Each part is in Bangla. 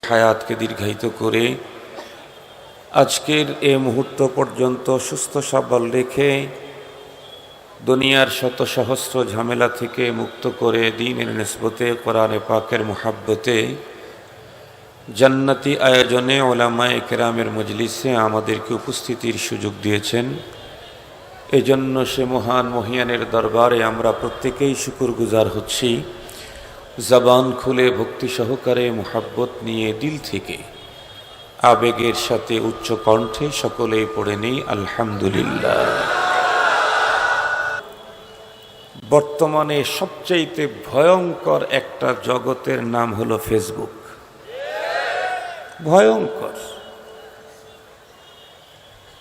হায়াতকে দীর্ঘায়িত করে আজকের এই মুহূর্ত পর্যন্ত সুস্থ সবল রেখে দুনিয়ার শত সহস্র ঝামেলা থেকে মুক্ত করে দ্বীনের নিসবতে কোরআনে পাকের মুহাব্বতে জান্নাতি আয়োজনে উলামায়ে কেরামের মজলিসে আমাদেরকে উপস্থিতির সুযোগ দিয়েছেন। এজন্য সে মহান মহিয়ানের দরবারে আমরা প্রত্যেকেই শুকরগুজার হচ্ছি। জবান খুলে ভক্তি সহকারে মুহাব্বত নিয়ে দিল থেকে আবেগের সাথে উচ্চ কণ্ঠে সকলেই পড়ে নেই আলহামদুলিল্লাহ। বর্তমানে সবচাইতে ভয়ঙ্কর একটা জগতের নাম হলো ফেসবুক। ভয়ঙ্কর।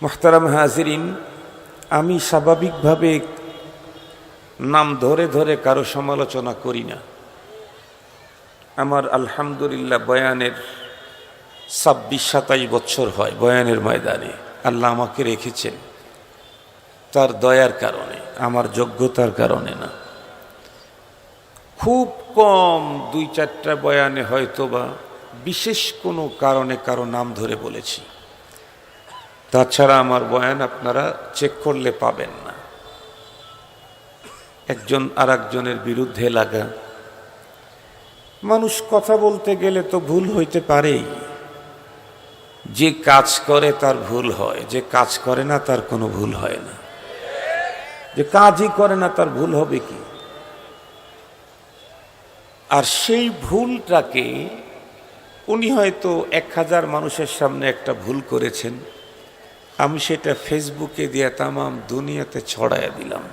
মুহতারাম হাজিরিন, আমি স্বাভাবিকভাবে নাম ধরে ধরে কারো সমালোচনা করি না। আমার আলহামদুলিল্লাহ বয়ানের 26-27 বছর হয় বয়ানের ময়দানে। আল্লাহ আমাকে রেখেছেন তার দয়ার কারণে, আমার যোগ্যতার কারণে না। খুব কম 2-4টা বয়ানে হয়তোবা বিশেষ কোনো কারণে কারো নাম ধরে বলেছি। তাছাড়া আমার বয়ান আপনারা চেক করলে পাবেন না। একজন আর একজনের বিরুদ্ধে লাগা। মানুষ কথা বলতে গেলে তো ভুল হইতে পারেই। যে কাজ করে তার ভুল হয়, যে কাজ করে না তার কোনো ভুল হয় না। যে কাজই করে না তার ভুল হবে কি? আর সেই ভুলটাকে উনি হয়তো 1000 মানুষের সামনে একটা ভুল করেছেন, আমি সেটা ফেসবুকে দিয়ে তামাম দুনিয়াতে ছড়াইয়া দিলাম।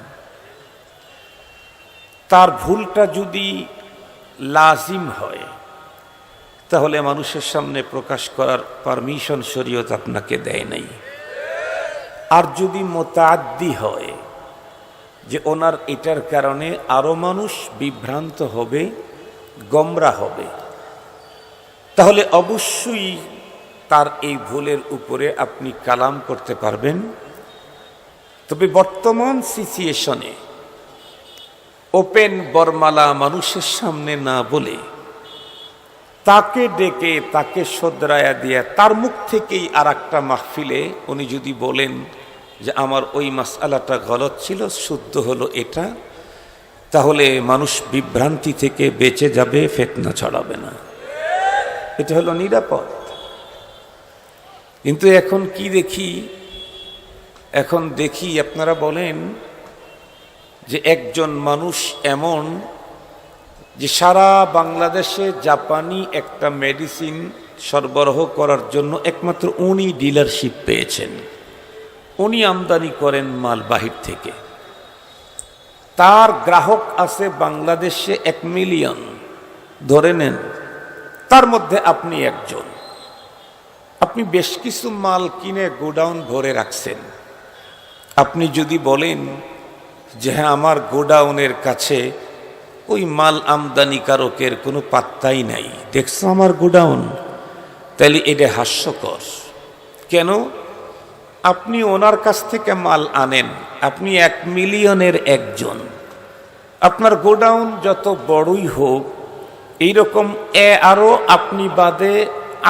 তার ভুলটা যদি লাজিম হয় তাহলে মানুষের সামনে প্রকাশ করার পারমিশন শরীয়ত আপনাকে দেয় নাই। আর যদি মুতাআদ্দি হয় যে ওনার এটার কারণে আরো মানুষ বিভ্রান্ত হবে, গোমরাহ হবে, তাহলে অবশ্যই তার এই ভুলের উপরে আপনি কালাম করতে পারবেন। তবে বর্তমান সিচুয়েশনে ওপেন বরমালা মানুষের সামনে না বলে তাকে ডেকে তাকে শোধরায়া দিয়া তার মুখ থেকেই আর একটা মাহফিলে উনি যদি বলেন যে আমার ওই মাসআলাটা গলত ছিল, শুদ্ধ হলো এটা, তাহলে মানুষ বিভ্রান্তি থেকে বেঁচে যাবে, ফিতনা ছড়াবে না। এটা হলো নিরাপদ। কিন্তু এখন কি দেখি? এখন দেখি আপনারা বলেন যে একজন মানুষ এমন যে সারা বাংলাদেশে জাপানি একটা মেডিসিন সরবরাহ করার জন্য একমাত্র উনি ডিলারশিপ পেয়েছেন। উনি আমদানি করেন মাল বাহির থেকে। তার গ্রাহক আছে বাংলাদেশে 1 মিলিয়ন ধরে নেন, তার মধ্যে আপনি একজন। আপনি বেশ কিছু মাল কিনে গোডাউন ভরে রাখছেন। আপনি যদি বলেন যে হ্যাঁ আমার গোডাউনের কাছে ওই মাল আমদানিকারকের কোনো পাত্তাই নাই, দেখছো আমার গোডাউন, তাহলে এটা হাস্যকর। কেন? আপনি ওনার কাছ থেকে মাল আনেন, আপনি 1 মিলিয়নের একজন। আপনার গোডাউন যত বড়ই হোক, এইরকম আরো আপনি বাদে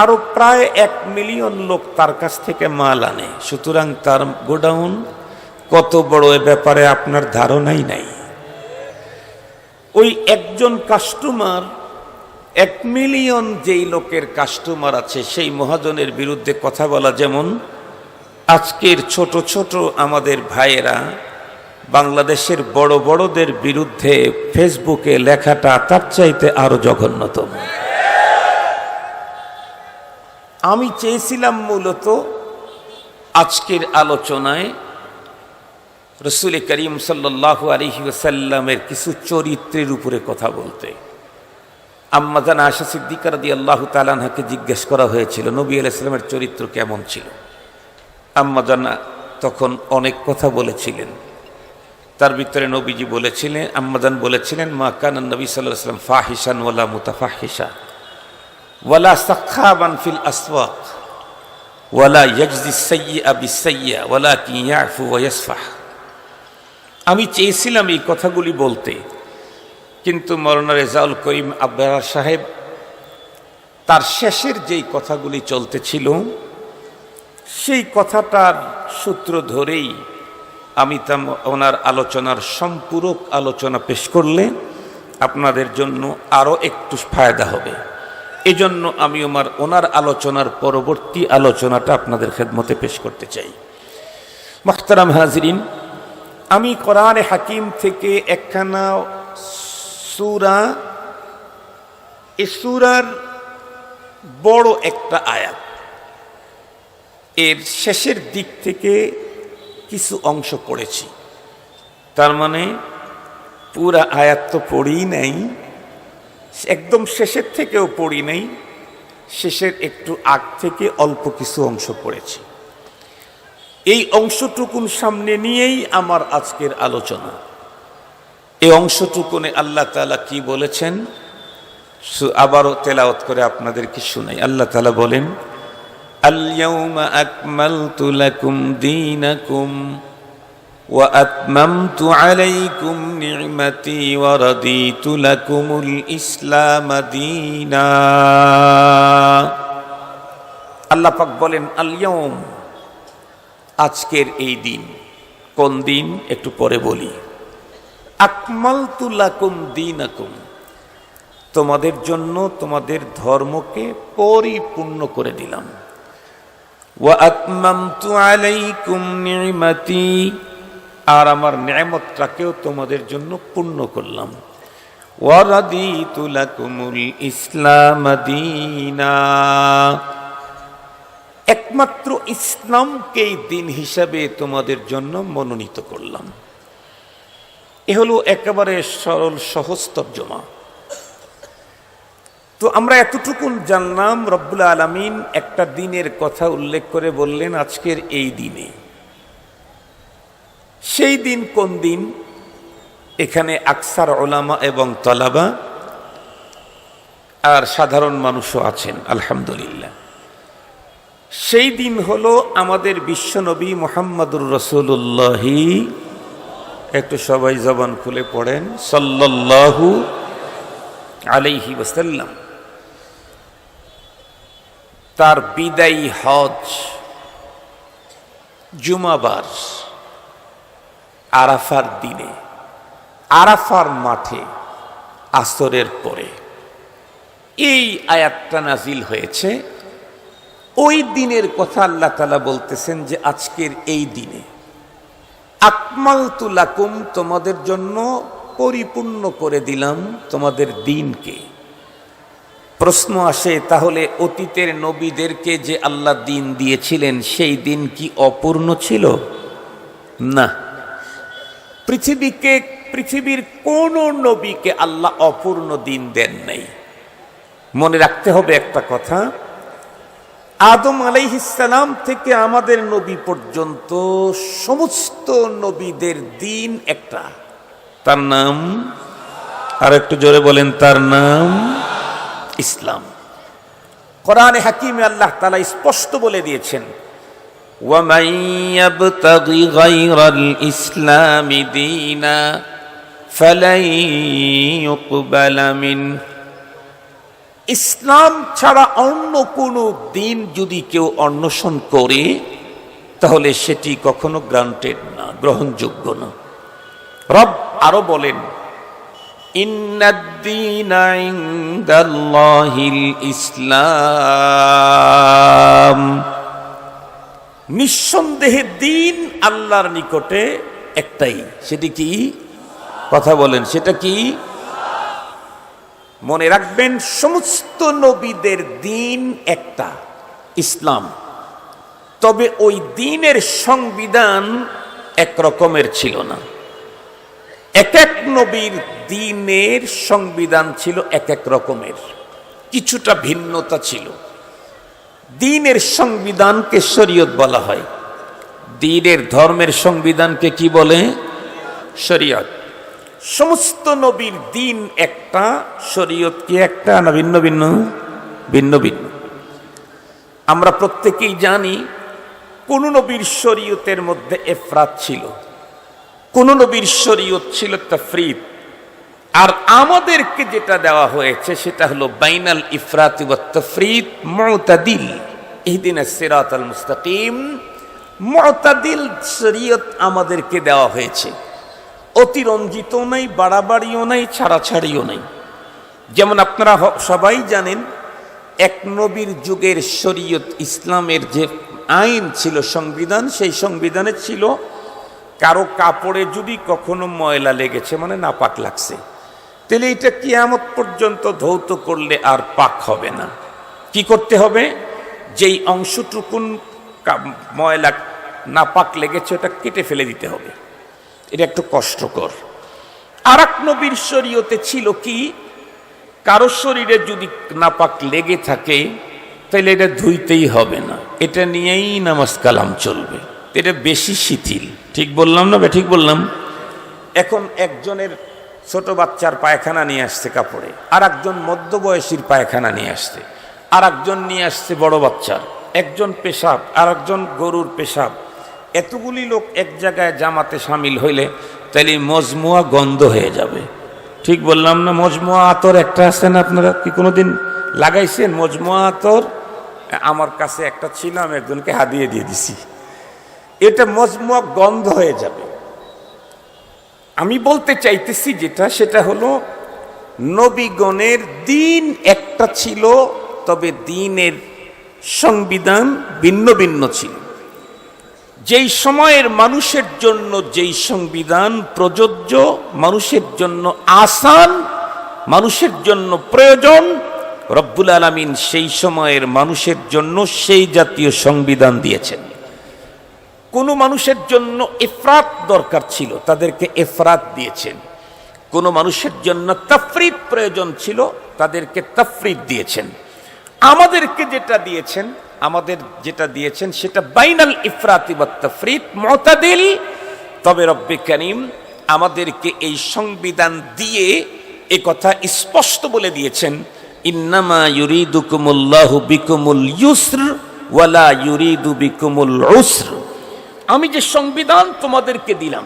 আরো প্রায় 1 মিলিয়ন লোক তার কাছ থেকে মাল আনে। সুতরাং তার গোডাউন কত বড় এ ব্যাপারে আপনার ধারণাই নাই। ওই একজন কাস্টমার 1 মিলিয়ন যেই লোকের কাস্টমার আছে সেই মহাজনের বিরুদ্ধে কথা বলা যেমন আজকের ছোট ছোট আমাদের ভাইয়েরা বাংলাদেশের বড় বড়দের বিরুদ্ধে ফেসবুকে লেখাটা তার চাইতে আরো জঘন্যতম। আমি চেয়েছিলাম মূলত আজকের আলোচনায় রাসূল করিম সাল্লাল্লাহু আলাইহি ওয়াসাল্লামের কিছু চরিত্রের উপরে কথা বলতে। আম্মা জান আয়েশা সিদ্দিকা রাদিয়াল্লাহু তাআলা আনহাকে জিজ্ঞেস করা হয়েছিল নবী আলাইহিস সালামের চরিত্র কেমন ছিল। আম্মা জান তখন অনেক কথা বলেছিলেন। তার ভিতরে নবীজি বলেছিলেন, আম্মা জান বলেছিলেন, মা কানা নবী সাল্লাল্লাহু আলাইহি ওয়াসাল্লাম ফাহিশান ওয়ালা মুতাফাহিশা ওয়ালা সাখাবান ফিল আসওয়াক ওয়ালা ইয়াজজি সাইয়্যা বিসাইয়্যা ওয়ালাকিন ইয়াফু ওয়া ইয়াসফাহ। আমি চেয়েছিলাম এই কথাগুলি বলতে, কিন্তু মৌলানা রেজাউল করিম আব্বাস সাহেব তার শেষের যেই কথাগুলি চলতেছিল সেই কথাটার সূত্র ধরেই আমি ওনার আলোচনার সম্পূরক আলোচনা পেশ করলে আপনাদের জন্য আরও একটু ফায়দা হবে। এজন্য আমি ওনার আলোচনার পরবর্তী আলোচনাটা আপনাদের খেদমতে পেশ করতে চাই। মুহতারাম হাজিরিন, আমি কোরআনে হাকিম থেকে একখানা সূরা, এই সূরার বড় একটা আয়াত, এর শেষের দিক থেকে কিছু অংশ পড়েছি। তার মানে পুরা আয়াত তো পড়ি নাই, একদম শেষের থেকেও পড়ি নাই, শেষের একটু আগ থেকে অল্প কিছু অংশ পড়েছি। এই অংশটুকুন সামনে নিয়েই আমার আজকের আলোচনা। এই অংশটুকুনে আল্লাহ তাআলা কি বলেছেন আবারও তেলাওয়াত করে আপনাদেরকে শুনাই। আল্লাহ তাআলা বলেন, আল-ইয়াওমা আকমালতু লাকুম দীনাকুম ওয়া আতমামতু আলাইকুম নি'মাতি ওয়া রাদিতু লাকুমুল ইসলাম দীনা। আল্লাহ পাক বলেন আল-ইয়াওম, আজকের এই দিন। কোন দিন একটু পরে বলি। আকমালতু লাকুম দীনাকুম, তোমাদের জন্য তোমাদের ধর্মকে পরিপূর্ণ করে দিলাম। ওয়া আতমামতু আলাইকুম নি'মাতি, আর আমার নেয়ামতটাকেও তোমাদের জন্য পূর্ণ করলাম। ওয়া রাদিতু লাকুমুল ইসলাম দীনা, একমাত্র ইসলামকেই দিন হিসাবে তোমাদের জন্য মনোনীত করলাম। এ হলো একেবারে সরল সহজ তর্জমা। তো আমরা এতটুকুন জানলাম, রব্বুল আলামিন একটা দিনের কথা উল্লেখ করে বললেন আজকের এই দিনে। সেই দিন কোন দিন? এখানে আকসার উলামা এবং তলাবা আর সাধারণ মানুষও আছেন, আলহামদুলিল্লাহ। সেই দিন হলো আমাদের বিশ্বনবী মুহাম্মদুর রাসূলুল্লাহ, একটু সবাই জবান খুলে পড়েন, সাল্লাল্লাহু আলাইহি ওয়াসাল্লাম, তার বিদায়ী হজ জুমাবার আরাফার দিনে, আরাফার মাঠে আসরের পরে এই আয়াতটা নাজিল হয়েছে। ওই দিনের কথা আল্লাহ তাআলা বলতেছেন যে আজকের এই দিনে আকমালতু লাকুম, তোমাদের জন্য পরিপূর্ণ করে দিলাম তোমাদের দিনকে। প্রশ্ন আসে, তাহলে অতীতের নবীদেরকে যে আল্লাহ দিন দিয়েছিলেন সেই দিন কি অপূর্ণ ছিল? না, পৃথিবীর কোন নবীকে আল্লাহ অপূর্ণ দিন দেন নাই। মনে রাখতে হবে একটা কথা, আদম আলাইহিস সালাম থেকে আমাদের নবী পর্যন্ত সমস্ত নবীদের দিন একটা, তার নাম, আর একটু জোরে বলেন, তার নাম ইসলাম। কোরআনে হাকিমে আল্লাহ তাআলা স্পষ্ট বলে দিয়েছেন, ওয়ামান ইয়াবতাগি গায়রাল ইসলামি দীনা ফালাই ইউকবালা মিনহু, ইসলাম ছাড়া অন্য কোনো দিন যদি কেউ অন্বেষণ করে তাহলে সেটি কখনো গ্রান্টেড না, গ্রহণযোগ্য না। রব আরো বলেন, ইন্নাদ-দীনা ইনদাল্লাহিল ইসলাম, নিঃসন্দেহে দিন আল্লাহর নিকটে একটাই, সেটি কি? কথা বলেন, সেটা কি? মনে রাখবেন, সমস্ত নবীদের দিন একটা, ইসলাম। তবে ওই দিনের সংবিধান এক রকমের ছিল না। এক এক নবীর দিনের সংবিধান ছিল এক এক রকমের, কিছুটা ভিন্নতা ছিল। দিনের সংবিধানকে শরীয়ত বলা হয়। দিনের ধর্মের সংবিধানকে কি বলে? শরীয়ত। সমস্ত নবীর দিন একটা, শরীয়ত কি একটা না ভিন্ন ভিন্ন? ভিন্ন ভিন্ন। আমরা প্রত্যেকেই জানি কোন নবীর শরীয়তের মধ্যে ইফরাত ছিল, কোন নবীর শরীয়ত ছিল তাফরিদ। আর আমাদেরকে যেটা দেওয়া হয়েছে সেটা হলো বাইনাল ইফরাত ওয়াত তাফরিত মুতাদিল, ইহদিনাস সিরাতাল মুস্তাকিম। মুতাদিল শরীয়ত আমাদেরকে দেওয়া হয়েছে, অতিরঞ্জিত নাই, বাড়াবাড়িও নাই, ছাড়াছাড়িও নাই। যেমন আপনারা সবাই জানেন, এক নবীর যুগের শরীয়ত ইসলামের যে আইন ছিল, সংবিধান, সেই সংবিধানে ছিল কারো কাপড়ে যদি কখনো ময়লা লেগেছে, মানে নাপাক লাগছে, তাহলে এটা কিয়ামত পর্যন্ত ধৌত করলে আর পাক হবে না। কি করতে হবে? যেই অংশটুকুন ময়লা নাপাক লেগেছে ওটা কেটে ফেলে দিতে হবে। এটা একটু কষ্টকর। আর এক নবীর শরীয়তে ছিল কি, কারো শরীরে যদি নাপাক লেগে থাকে তাহলে এটা ধুইতেই হবে না, এটা নিয়েই নামাজ কালাম চলবে। এটা বেশি শিথিল, ঠিক বললাম না? ঠিক বললাম। এখন একজনের ছোট বাচ্চার পায়খানা নিয়ে আসছে কাপড়ে, আর একজন মধ্যবয়সীর পায়খানা নিয়ে আসছে, আর একজন নিয়ে আসছে বড় বাচ্চার, একজন পেশাব, আর একজন গরুর পেশাব। এতগুলি লোক এক জায়গায় জামাতে সামিল হইলে তাহলে মজমুয়া গন্ধ হয়ে যাবে, ঠিক বললাম না? মজমুয়া আতর একটা আছে না, আপনারা কি কোনোদিন লাগাইছেন মজমুয়া আতর? আমার কাছে একটা ছিল, আমি একজনকে হাদিয়ে দিয়ে দিছি। এটা মজমুয়া গন্ধ হয়ে যাবে। আমি বলতে চাইতেছি যেটা, সেটা হলো নবীগণের দিন একটা ছিল, তবে দিনের সংবিধান ভিন্ন ভিন্ন ছিল। যেই সময়ের মানুষের জন্য যেই সংবিধান প্রযোজ্য, মানুষের জন্য আসান, মানুষের জন্য প্রয়োজন, রব্বুল আলামিন সেই সময়ের মানুষের জন্য সেই জাতীয় সংবিধান দিয়েছেন। কোন মানুষের জন্য ইফরাত দরকার ছিল, তাদেরকে ইফরাত দিয়েছেন। কোন মানুষের জন্য তাফরিদ প্রয়োজন ছিল, তাদেরকে তাফরিদ দিয়েছেন। আমাদেরকে যেটা দিয়েছেন সেটা বাইনাল ইফরাতি ওয়াত তাফরিদ মুতাদিল। তবে রব্বে কারীম আমাদেরকে এই সংবিধান দিয়ে এ কথা স্পষ্ট বলে দিয়েছেন, ইন্নামা ইউরিদুকুমুল্লাহু বিকুমুল ইউসর ওয়ালা ইউরিদু বিকুমুল উসর। আমি যে সংবিধান তোমাদেরকে দিলাম,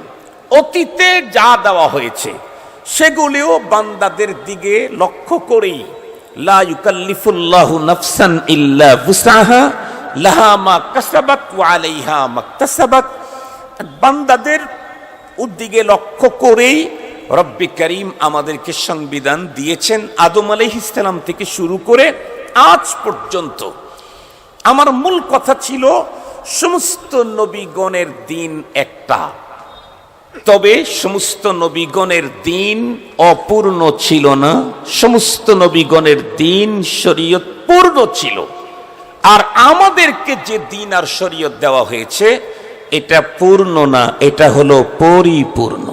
অতীতে যা দেওয়া হয়েছে সেগুলিও বান্দাদের দিকে লক্ষ্য করেই, লা ইউকাল্লিফুল্লাহু নাফসান ইল্লা বুসআহা লাহা মা কাসাবাত ওয়া আলাইহা মাকতাসাবাত। বান্দাদের উদ্দিকে লক্ষ্য করেই রব্বে কারীম আমাদেরকে সংবিধান দিয়েছেন, আদম আলাইহিস সালাম থেকে শুরু করে আজ পর্যন্ত। আমার মূল কথা ছিল, সমস্ত নবীগণের দিন একটা, তবে সমস্ত নবীগণের দিন অপূর্ণ ছিল না, সমস্ত নবীগণের দিন শরীয়ত পূর্ণ ছিল। আর আমাদেরকে যে দিন আর শরীয়ত দেওয়া হয়েছে এটা পূর্ণ না, এটা হলো পরিপূর্ণ।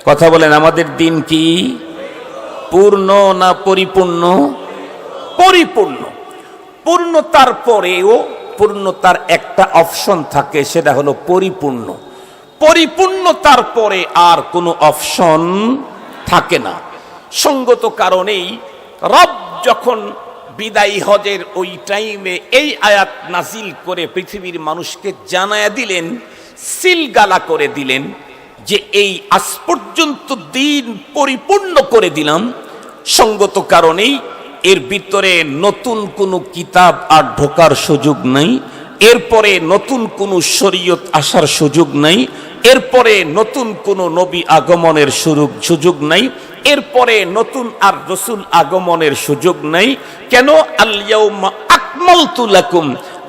কথা বলেন, আমাদের দিন কি পূর্ণ না পরিপূর্ণ? পরিপূর্ণ। পূর্ণতার পরেও পূর্ণতার একটা অপশন থাকে, সেটা হলো পরিপূর্ণ। পরিপূর্ণতার পরে আর কোনো অপশন থাকে না। সঙ্গত কারণেই রব যখন বিদায়ী হজের ওই টাইমে এই আয়াত নাজিল করে পৃথিবীর মানুষকে জানায়া দিলেন, সিলগালা করে দিলেন যে এই আজ পর্যন্ত দিন পরিপূর্ণ করে দিলাম। সঙ্গত কারণেই এর ভিতরে নতুন কোনো কিতাব আর ঢোকার সুযোগ নাই, এরপরে নতুন কোনো শরীয়ত আসার সুযোগ নাই, এরপরে নতুন কোনো নবী আগমনের সুযোগ নাই, এরপরে নতুন আর রাসূল আগমনের সুযোগ নাই। কেন? আল ইয়াউমা আকমালতু লাকুম,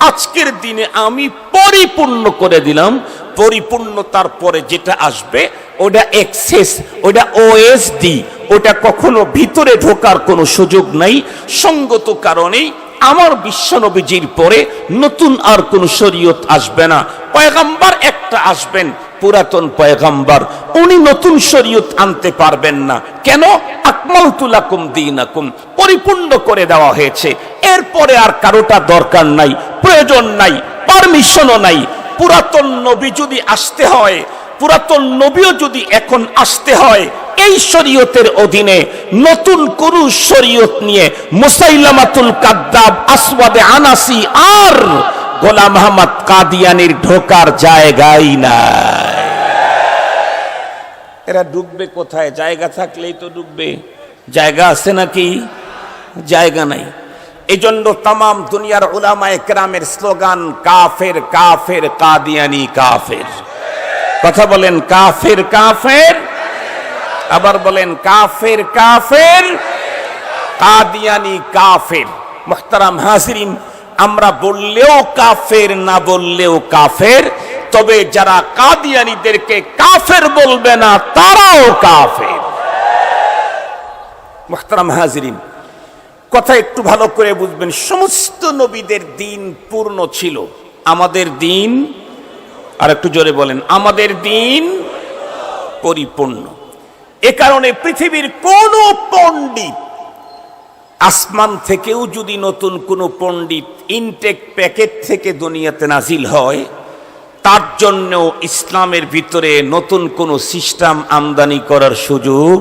আজকের দিনে আমি পরিপূর্ণ করে দিলাম। পরিপূর্ণতার পরে যেটা আসবে ওটা এক্সেস, ওটা ওএসডি, ওটা কখনো ভিতরে ঢোকার কোনো সুযোগ নাই। সঙ্গত কারণেই আমার বিশ্বনবীজির পরে নতুন আর কোন শরীয়ত আসবে না। পয়গম্বর একটা আসবেন, পুরাতন পয়গম্বর, উনি নতুন শরীয়ত আনতে পারবেন না। কেন? আকমালতু লাকুম দীনাকুম, পরিপূর্ণ করে দেওয়া হয়েছে। এরপরে আর কারোটা দরকার নাই, প্রয়োজন নাই, পারমিশনও নাই। পুরাতন নবী যদি আসতে হয়, পুরাতন নবীও যদি এখন আসতে হয়, এই শরীয়তের অধীনে নতুন কোন শরীয়ত নিয়ে মুসাইলামাতুল কাদ্দাব, আসওয়াদে আনাসি আর গোলাম আহমদ কাদিয়ানির ঢোকার জায়গাই নাই। এরা ডুববে কোথায়? জায়গা থাকলেই তো ডুববে, জায়গা আছে নাকি? জায়গা নাই। এই জন্য তাম দুনিয়ার উলামায়ে কেরামের স্লোগান কাফের কাফের কাদিয়ানি কাফের। কথা বলেন কাফের কাফের, আবার বলেন কাফের কাফের কাদিয়ানি কাফের। মুহতারাম হাজিরিন, আমরা বললেও কাফের, না বললেও কাফের, তবে যারা কাদিয়ানীদেরকে কাফের বলবে না তারাও কাফের। মুহতারাম হাজিরিন, কথা একটু ভালো করে বুঝবেন। সমস্ত নবীদের দিন পূর্ণ ছিল, আমাদের দিন, আর একটু জোরে বলেন, আমাদের দিন পরিপূর্ণ। এ কারণে পৃথিবীর কোন পণ্ডিত, আসমান থেকেও যদি নতুন কোন পণ্ডিত ইনটেক প্যাকেট থেকে দুনিয়াতে নাজিল হয়, তার জন্য ইসলামের ভিতরে নতুন কোন সিস্টেম আমদানি করার সুযোগ,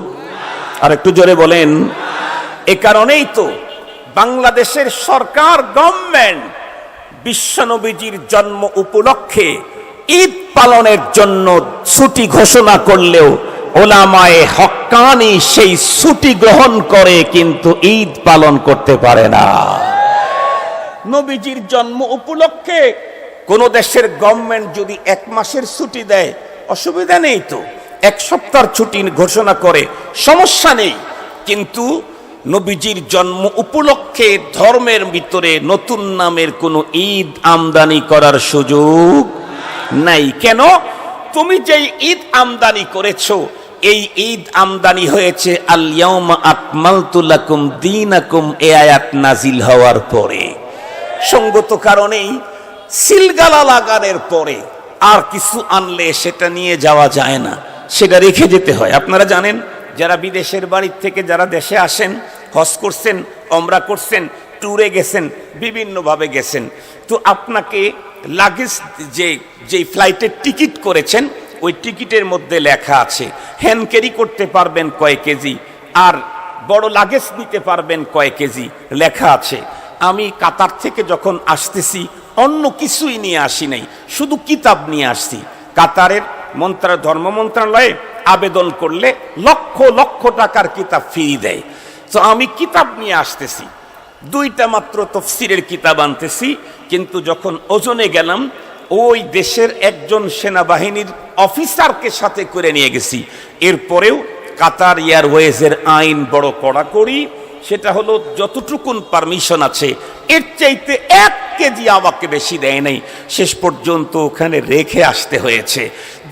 আর একটু জোরে বলেন। এ কারণেই তো বাংলাদেশের সরকার, গভর্নমেন্ট বিশ্বনবীজির জন্ম উপলক্ষে ঈদ পালনের জন্য ছুটি ঘোষণা করলেও ওলামায়ে হক্কানি সেই ছুটি গ্রহণ করে কিন্তু ঈদ পালন করতে পারে না। নবীজির জন্ম উপলক্ষে কোন দেশের গভর্নমেন্ট যদি 1 মাসের ছুটি দেয়, অসুবিধা নেই তো, 1 সপ্তাহের ছুটি ঘোষণা করে, সমস্যা নেই। কিন্তু নবীজির জন্ম উপলক্ষে ধর্মের ভিতরে নতুন নামের কোনো ঈদ আমদানি করার সুযোগ নাই। কেন? তুমি যেই ঈদ আমদানি করেছো, এই ঈদ আমদানি হয়েছে আল ইয়াউমা আকমালতু লাকুম দীনাকুম, এই আয়াত নাজিল হওয়ার পরে। সঙ্গত কারণেই সিলগালা লাগানোর পরে আর কিছু আনলে সেটা নিয়ে যাওয়া যায় না, সেটা রেখে যেতে হয়। আপনারা জানেন, যারা বিদেশের বাড়ির থেকে যারা দেশে আসেন, হজ করছেন, ওমরা করছেন, ট্যুরে গেছেন, বিভিন্নভাবে গেছেন, তো আপনাকে লাগেজ যে ফ্লাইটের টিকিট করেছেন, ওই টিকিটের মধ্যে লেখা আছে হ্যান্ড ক্যারি করতে পারবেন কয় কেজি, আর বড় লাগেজ নিতে পারবেন কয় কেজি, লেখা আছে। আমি কাতার থেকে যখন আসতেছি অন্য কিছুই নিয়ে আসি নাই, শুধু কিতাব নিয়ে আসছি। কাতারের ধর্ম মন্ত্রণালয়ে আবেদন করলে লক্ষ লক্ষ টাকার কিতাব ফ্রি দেয়। তো আমি কিতাব নিয়ে আসতেছি, 2টা মাত্র তফসিরের কিতাব আনতেছি। কিন্তু যখন ওজনে গেলাম, ওই দেশের একজন সেনাবাহিনীর অফিসারকে সাথে করে নিয়ে গেছি। এরপরেও কাতার এয়ারওয়েজের আইন বড় কড়াকড়ি, সেটা হলো যতটুকুন পারমিশন আছে এর চাইতে 1 কেজি আমাকে বেশি দেয় নাই। শেষ পর্যন্ত ওখানে রেখে আসতে হয়েছে।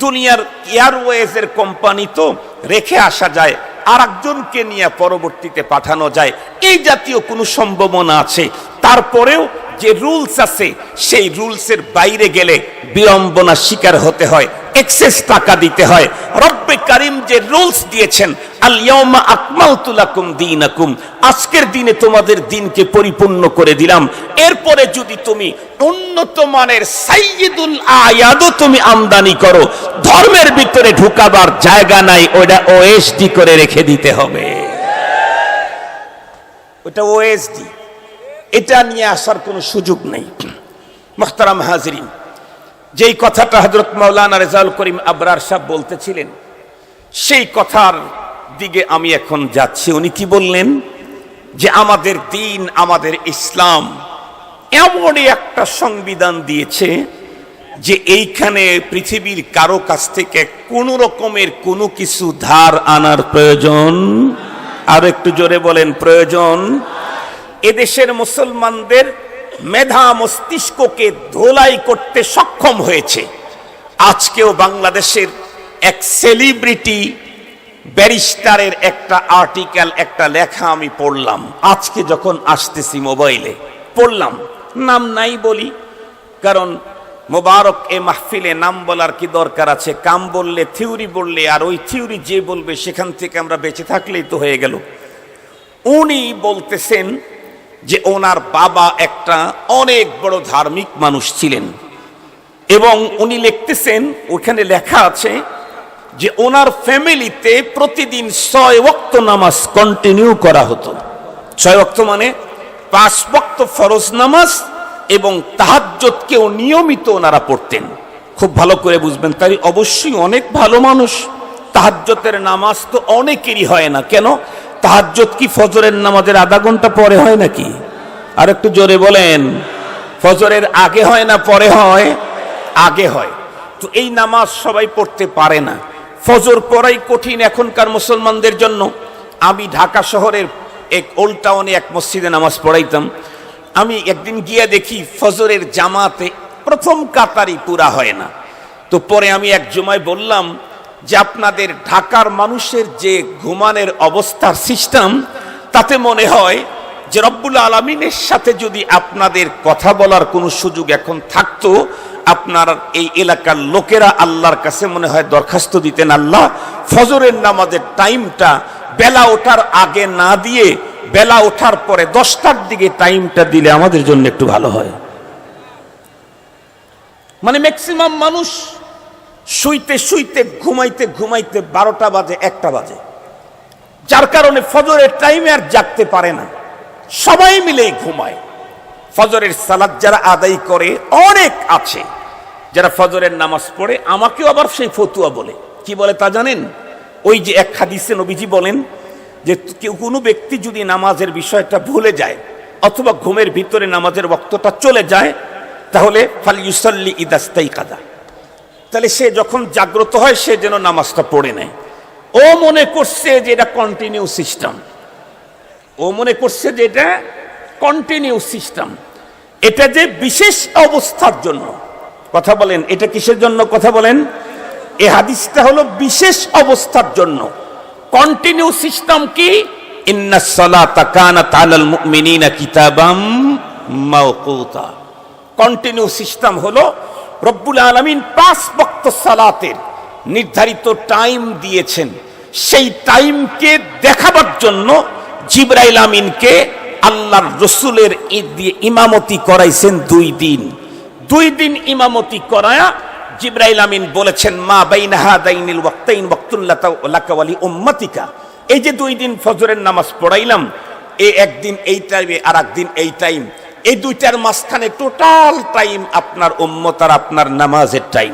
দুনিয়ার এয়ারওয়েজের কোম্পানি তো রেখে আসা যায়, আর একজনকে নিয়ে পরবর্তীতে পাঠানো যায়, এই জাতীয় কোনো সম্ভাবনা আছে। তারপরেও যে রুলস আছে, সেই রুলসের বাইরে গেলে বিড়ম্বনা শিকার হতে হয়, এক্সেস টাকা দিতে হয়। রব্বে কারীম যে রুলস দিয়েছেন, আল ইয়াউমা আকমালতু লাকুম দীনাকুম, আজকের দিনে তোমাদের দিনকে পরিপূর্ণ করে দিলাম। এরপরে যদি তুমি উন্নত মানের সাইয়্যিদুল আয়াদও তুমি আমদানি করো, ধর্মের ভিতরে ঢুকাবার জায়গা নাই, ওটা ওএসডি করে রেখে দিতে হবে। ওটা ওএসডি, এটা নিয়ে আসার কোনো সুযোগ নেই। মুহতারাম হাজিরিন, যেই কথাটা হযরত মাওলানা রেজাউল করিম আবরার সাহেব বলতেছিলেন, সেই কথার দিকে আমি এখন যাচ্ছি। উনি কি বললেন? যে আমাদের দিন, আমাদের ইসলাম এমনই একটা সংবিধান দিয়েছে যে এইখানে পৃথিবীর কারো কাছ থেকে কোনো রকমের কোনো কিছু ধার আনার প্রয়োজন, আর একটু জোরে বলেন, প্রয়োজন। এদেশের মুসলমানদের মেধা মস্তিষ্ককে ধোলাই করতে সক্ষম হয়েছে। আজকেও বাংলাদেশের এক সেলিব্রিটি ব্যারিস্টারের একটা আর্টিকেল, একটা লেখা আমি পড়লাম আজকে যখন আসতেছি, মোবাইলে পড়লাম, নাম নাই বলি, কারণ মোবারক এ মাহফিলে নাম বলার কি দরকার আছে? কাম বললে, থিওরি বললে, আর ওই থিওরি যে বলবে সেখান থেকে আমরা বেঁচে থাকলেই তো হয়ে গেল। উনি বলতেছেন যে ওনার বাবা একটা অনেক বড় ধার্মিক মানুষ ছিলেন, এবং উনি লিখতেছেন, ওখানে লেখা আছে যে ওনার ফ্যামিলিতে প্রতিদিন 6 ওয়াক্ত নামাজ কন্টিনিউ করা হতো। 6 ওয়াক্ত মানে 5 ওয়াক্ত ফরজ নামাজ এবং তাহাজ্জুদকেও নিয়মিত ওনারা পড়তেন। খুব ভালো করে বুঝবেন, তাই অবশ্যই অনেক ভালো মানুষ, তাহাজ্জুদের নামাজ তো অনেকেরই হয় না। কেন? তাহাজ্জুদ কি ফজরের নামাজের আধা ঘন্টা পরে হয় নাকি? আর একটু জোরে বলেন। ফজরের আগে হয় না পরে হয়? আগে হয়। তো এই নামাজ সবাই পড়তে পারে না, ফজর পড়াই কঠিন এখনকার মুসলমানদের জন্য। আমি ঢাকা শহরের এক ওল্ড টাউনে এক মসজিদে নামাজ পড়াইতাম। আমি একদিন গিয়ে দেখি ফজরের জামাতে প্রথম কাতারই পুরা হয় না। তো পরে আমি এক জুমায় বললাম যে আপনাদের ঢাকার মানুষের যে ঘুমানোর অবস্থার সিস্টেম, তাতে মনে হয় যে রব্বুল আলামিনের সাথে যদি আপনাদের কথা বলার কোনো সুযোগ এখন থাকতো, আপনার এই এলাকার লোকেরা আল্লাহর কাছে মনে হয় দরখাস্ত দিতেন, আল্লাহ ফজরের নামাজের টাইমটা বেলা ওঠার আগে না দিয়ে বেলা ওঠার পরে 10টার দিকে টাইমটা দিলে আমাদের জন্য একটু ভালো হয়। মানে ম্যাক্সিমাম মানুষ শুইতে শুইতে ঘুমাইতে ঘুমাইতে 12টা বাজে, 1টা বাজে, যার কারণে ফজরের টাইমে আর জাগতে পারে না, সবাই মিলেই ঘুমায়। ফজরের সালাত যারা আদায় করে অনেক আছে যারা ফজরের নামাজ পড়ে, আমাকেও আবার সেই ফতুয়া বলে। কি বলে তা জানেন? ওই যে এক হাদিসে নবীজি বলেন যে কেউ কোনো ব্যক্তি যদি নামাজের বিষয়টা ভুলে যায় অথবা ঘুমের ভিতরে নামাজের ওয়াক্তটা চলে যায়, তাহলে ফালইউসাল্লি ইদাস্তাইকাযা, তাহলে সে যখন জাগ্রত হয় সে যেন নামাজটা পড়ে নেয়। ও মনে করছে যে এটা কন্টিনিউ সিস্টেম, ও মনে করছে যে এটা কন্টিনিউ সিস্টেম, এটা যে বিশেষ অবস্থার জন্য। কথা বলেন, এটা কিসের জন্য? কথা বলেন। এই হাদিসটা হলো বিশেষ অবস্থার জন্য। কন্টিনিউ সিস্টেম কি? ইন্নাস সালাতা কানাত আলাল মুমিনিনা কিতাবাম মাওকুতা। কন্টিনিউ সিস্টেম হলো রব্বুল আলামিন 5 ওয়াক্ত সালাতের নির্ধারিত টাইম দিয়েছেন, সেই টাইমকে দেখাবার জন্য জিবরাইল আমিনকে আল্লাহর রসুলের ইমামতি করাইছেন 2 দিন। 2 দিন ইমামতি করায়া জিবরাইল আমিন বলেছেন, মা বাইনা হাদাইনিল ওয়াক্তাইন ওয়াক্তুল লাকা ওয়া লি উম্মাতিকা। এই যে 2 দিন ফজরের নামাজ পড়াইলাম, এই একদিন এই টাইমে আর একদিন এই টাইম, এই দুইটার মাঝখানে টোটাল টাইম আপনার উম্মত আর আপনার নামাজের টাইম।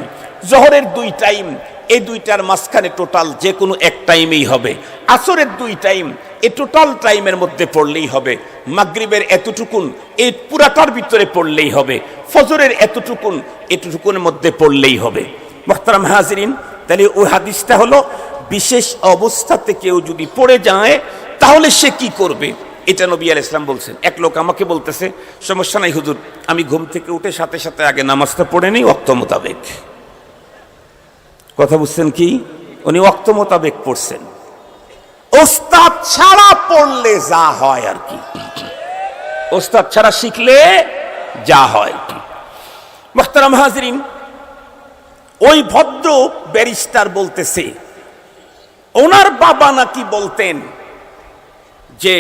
জোহরের 2 টাইম, এই দুইটার মাঝখানে টোটাল যে কোনো এক টাইমেই হবে। আসরের 2 টাইম, এই টোটাল টাইমের মধ্যে পড়লেই হবে। মাগরিবের এতটুকুন এই পুরাটার ভিতরে পড়লেই হবে। ফজরের এতটুকুনের মধ্যে পড়লেই হবে। মুহতারাম হাজিরিন, তাহলে ওই হাদিসটা হলো বিশেষ অবস্থাতে কেউ যদি পড়ে যায় তাহলে সে কি করবে, এটা নবী আলাইহিস সালাম বলছেন। এক লোক আমাকে বলতেছে, সমস্যা নাই হুজুর, আমি ঘুম থেকে উঠে সাথে সাথে আগে নামাজটা পড়ে নেই ওয়াক্ত মোতাবেক। কথা বুঝছেন কি? উনি ওয়াক্ত মোতাবেক পড়ছেন। ওস্তাদ ছাড়া পড়লে যা হয় আর কি, ওস্তাদ ছাড়া শিখলে যা হয়। মুহতারাম হাজিরিন, ওই ভদ্র ব্যারিস্টার বলতেছে ওনার বাবা নাকি বলতেন যে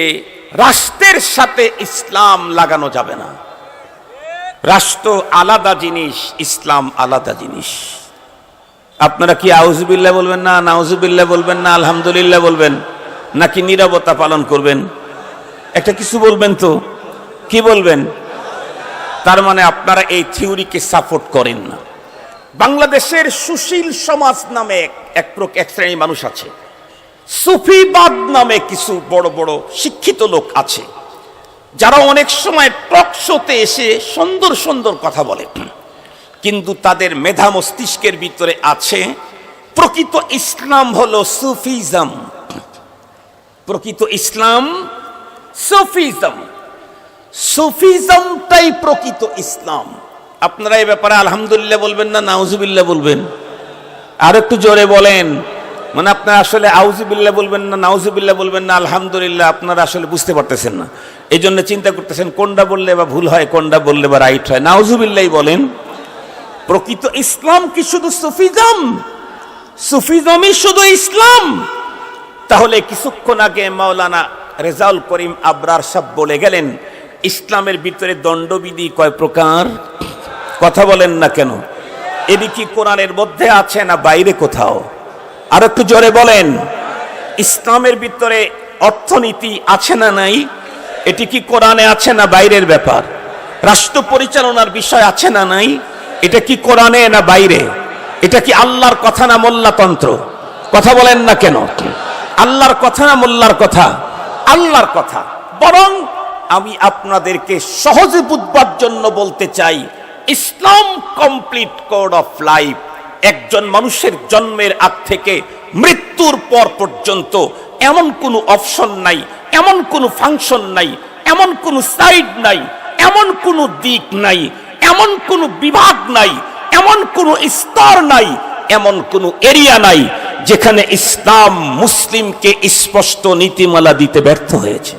রাষ্ট্রের সাথে ইসলাম লাগানো যাবে না, রাষ্ট্র আলাদা জিনিস, ইসলাম আলাদা জিনিস। আপনারা কি আউযুবিল্লাহ বলবেন না, নাউযুবিল্লাহ বলবেন না, আলহামদুলিল্লাহ বলবেন, নাকি নীরবতা পালন করবেন? একটা কিছু বলবেন তো, কি বলবেন? তার মানে আপনারা এই থিওরিকে সাপোর্ট করেন না। বাংলাদেশের সুশীল সমাজ নামে এক শ্রেণী মানুষ আছে, সুফিবাদ নামে কিছু বড় বড় শিক্ষিত লোক আছে, যারা অনেক সময় টক শোতে এসে সুন্দর সুন্দর কথা বলে, কিন্তু তাদের মেধা মস্তিষ্কের ভিতরে আছে প্রকৃত ইসলাম হলো সুফিজম। প্রকৃত ইসলাম সুফিজম, সুফিজমটাই প্রকৃত ইসলাম। আপনারা এই ব্যাপারে আলহামদুলিল্লাহ বলবেন না নাউজুবিল্লাহ বলবেন? আর একটু জোরে বলেন। মানে আপনারা আসলে আউযুবিল্লাহ বলবেন না, নাউজুবিল্লাহ বলবেন না, আলহামদুলিল্লাহ আপনারা আসলে বুঝতে পারতেছেন না, এই জন্য চিন্তা করতেছেন কোনটা বললে বা ভুল হয়, কোনটা বললে বা রাইট হয়। নাউজুবিল্লাহ বলেন। প্রকৃত ইসলাম কি শুধু সুফিজম? সুফিজমই শুধু ইসলাম? তাহলে কিছুক্ষণ আগে মাওলানা রেজাউল করিম আবরার সাহেব বলে গেলেন ইসলামের ভিতরে দণ্ডবিধি কয় প্রকার? কথা বলেন না কেন? এটি কি কোরআনের মধ্যে আছে না বাইরে কোথাও? আর একটু জোরে বলেন। ইসলামের ভিতরে অর্থনীতি আছে না নাই? এটি কি কোরআনে আছে না বাইরের ব্যাপার? রাষ্ট্র পরিচালনার বিষয় আছে না নাই? এটা কি কোরআনে না বাইরে? এটা কি আল্লাহর কথা না মোল্লাতন্ত্র? কথা বলেন না কেন? আল্লাহর কথা না মোল্লার কথা? আল্লাহর কথা। বরং আমি আপনাদেরকে সহজে বুঝবার জন্য বলতে চাই, ইসলাম কমপ্লিট কোড অফ লাইফ। একজন মানুষের জন্মের আগ থেকে মৃত্যুর পর পর্যন্ত এমন কোনো অপশন নাই, এমন কোনো ফাংশন নাই, এমন কোনো সাইড নাই, এমন কোনো দিক নাই, এমন কোনো বিভাগ নাই, এমন কোনো স্তর নাই, এমন কোনো এরিয়া নাই যেখানে ইসলাম মুসলিমকে স্পষ্ট নীতিমালা দিতে ব্যর্থ হয়েছে।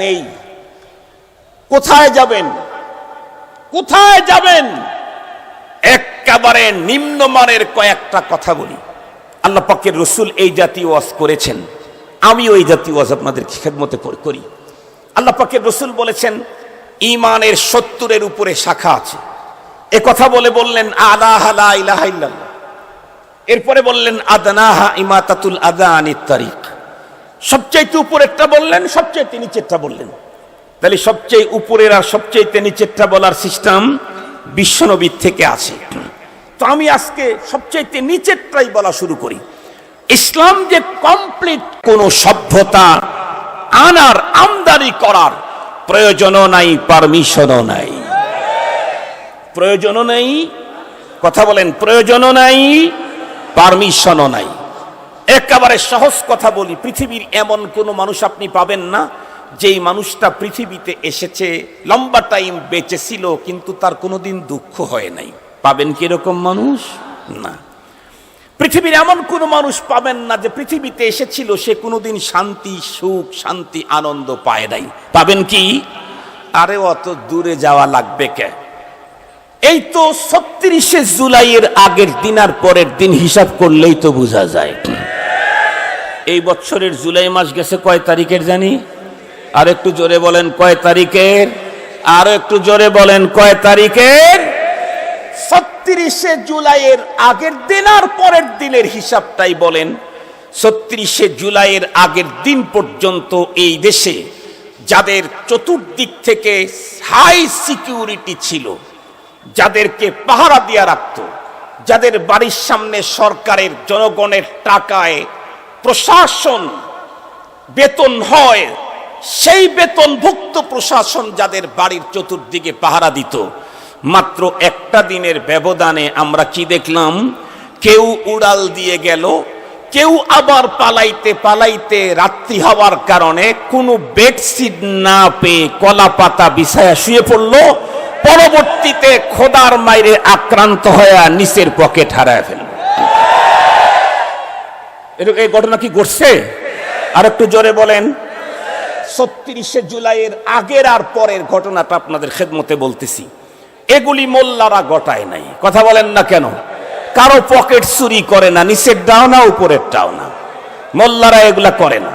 নেই। কোথায় যাবেন? কোথায় যাবেন? একেবারে নিম্নমানের কয়েকটা কথা বলি। আল্লাহ পাকের রসুল এই জাতীয় ওয়াজ করেছেন, আমি ওই জাতীয় ওয়াজ আপনাদের খেদমতে করি। আল্লাহ পাকের রসুল বলেছেন ঈমানের 70-এর উপরে শাখা আছে। এ কথা বলে বললেন আলাহা লা ইলাহা ইল্লাল্লাহ। এরপরে বললেন আদনাহা ইমাতাতুল আযা আনিত তারিক। সবচেয়ে উপরেরটা বললেন, সবচেয়ে নিচেরটা বললেন। তাহলে সবচেয়ে উপরের আর সবচেয়ে নিচেরটা বলার সিস্টেম বিশ্বনবীর থেকে আছে। তো আমি আজকে সবচেয়ে নিচেরটাই বলা শুরু করি। ইসলাম যে কমপ্লিট, কোন সভ্যতা আনার আমদানি করার প্রয়োজনও নাই, পারমিশনও নাই। প্রয়োজনও নাই, কথা বলেন, প্রয়োজনও নাই, পারমিশনও নাই। একেবারে সহজ কথা বলি, পৃথিবীর এমন কোনো মানুষ আপনি পাবেন না যেই মানুষটা পৃথিবীতে এসেছে, লম্বা টাইম বেঁচে ছিল, কিন্তু তার কোনোদিন দুঃখ হয় নাই। পাবেন কি এরকম মানুষ? না। পৃথিবীর এমন কোনো মানুষ পাবেন না যে পৃথিবীতে এসেছিল, সে কোনোদিন শান্তি, সুখ, শান্তি, আনন্দ পায় নাই। পাবেন কি? আরে অত দূরে যাওয়া লাগবে কে? এই তো ৩৬শে জুলাইয়ের আগের দিন আর পরের দিন হিসাব করলেই তো বোঝা যায়। এই বছরের জুলাই মাস গেছে কয় তারিখের জানি? আর একটু জোরে বলেন কয় তারিখের? আর একটু জোরে বলেন কয় তারিখের? ৩৬শে জুলাইয়ের আগের দিন আর পরের দিনের হিসাবটাই বলেন। ৩৬শে জুলাইয়ের আগের দিন পর্যন্ত এই দেশে যাদের চতুর্দিক থেকে হাই সিকিউরিটি ছিল, যাদেরকে পাহারা দিয়ে রাখত, যাদের বাড়ির সামনে সরকারের জনগণের টাকায় প্রশাসন বেতন হয়, সেই বেতনভুক্ত প্রশাসন যাদের বাড়ির চতুর্দিকে পাহারা দিত, মাত্র একটা দিনের ব্যবধানে আমরা কি দেখলাম? কেউ উড়াল দিয়ে গেল, কেউ আবার পালাইতে পালাইতে রাত্রি হওয়ার কারণে কোনো বেডশিট না পেয়ে কলা পাতা বিছায়া শুয়ে পড়লো। পরবর্তীতে খোদার মাইরে আক্রান্ত হয়ে নিচের পকেট হারায় ফেলল। এই ঘটনা কি ঘটছে? আর একটু জোরে বলেন। ৩৬শে জুলাইয়ের আগের আর পরের ঘটনাটা আপনাদের খেদমতে বলতেছি। এগুলি মোল্লারা ঘটায় নাই। কথা বলেন না কেন? কারো পকেট চুরি করে না, নিচেরটাও না উপরেরটাও না। মোল্লারা এগুলা করে না।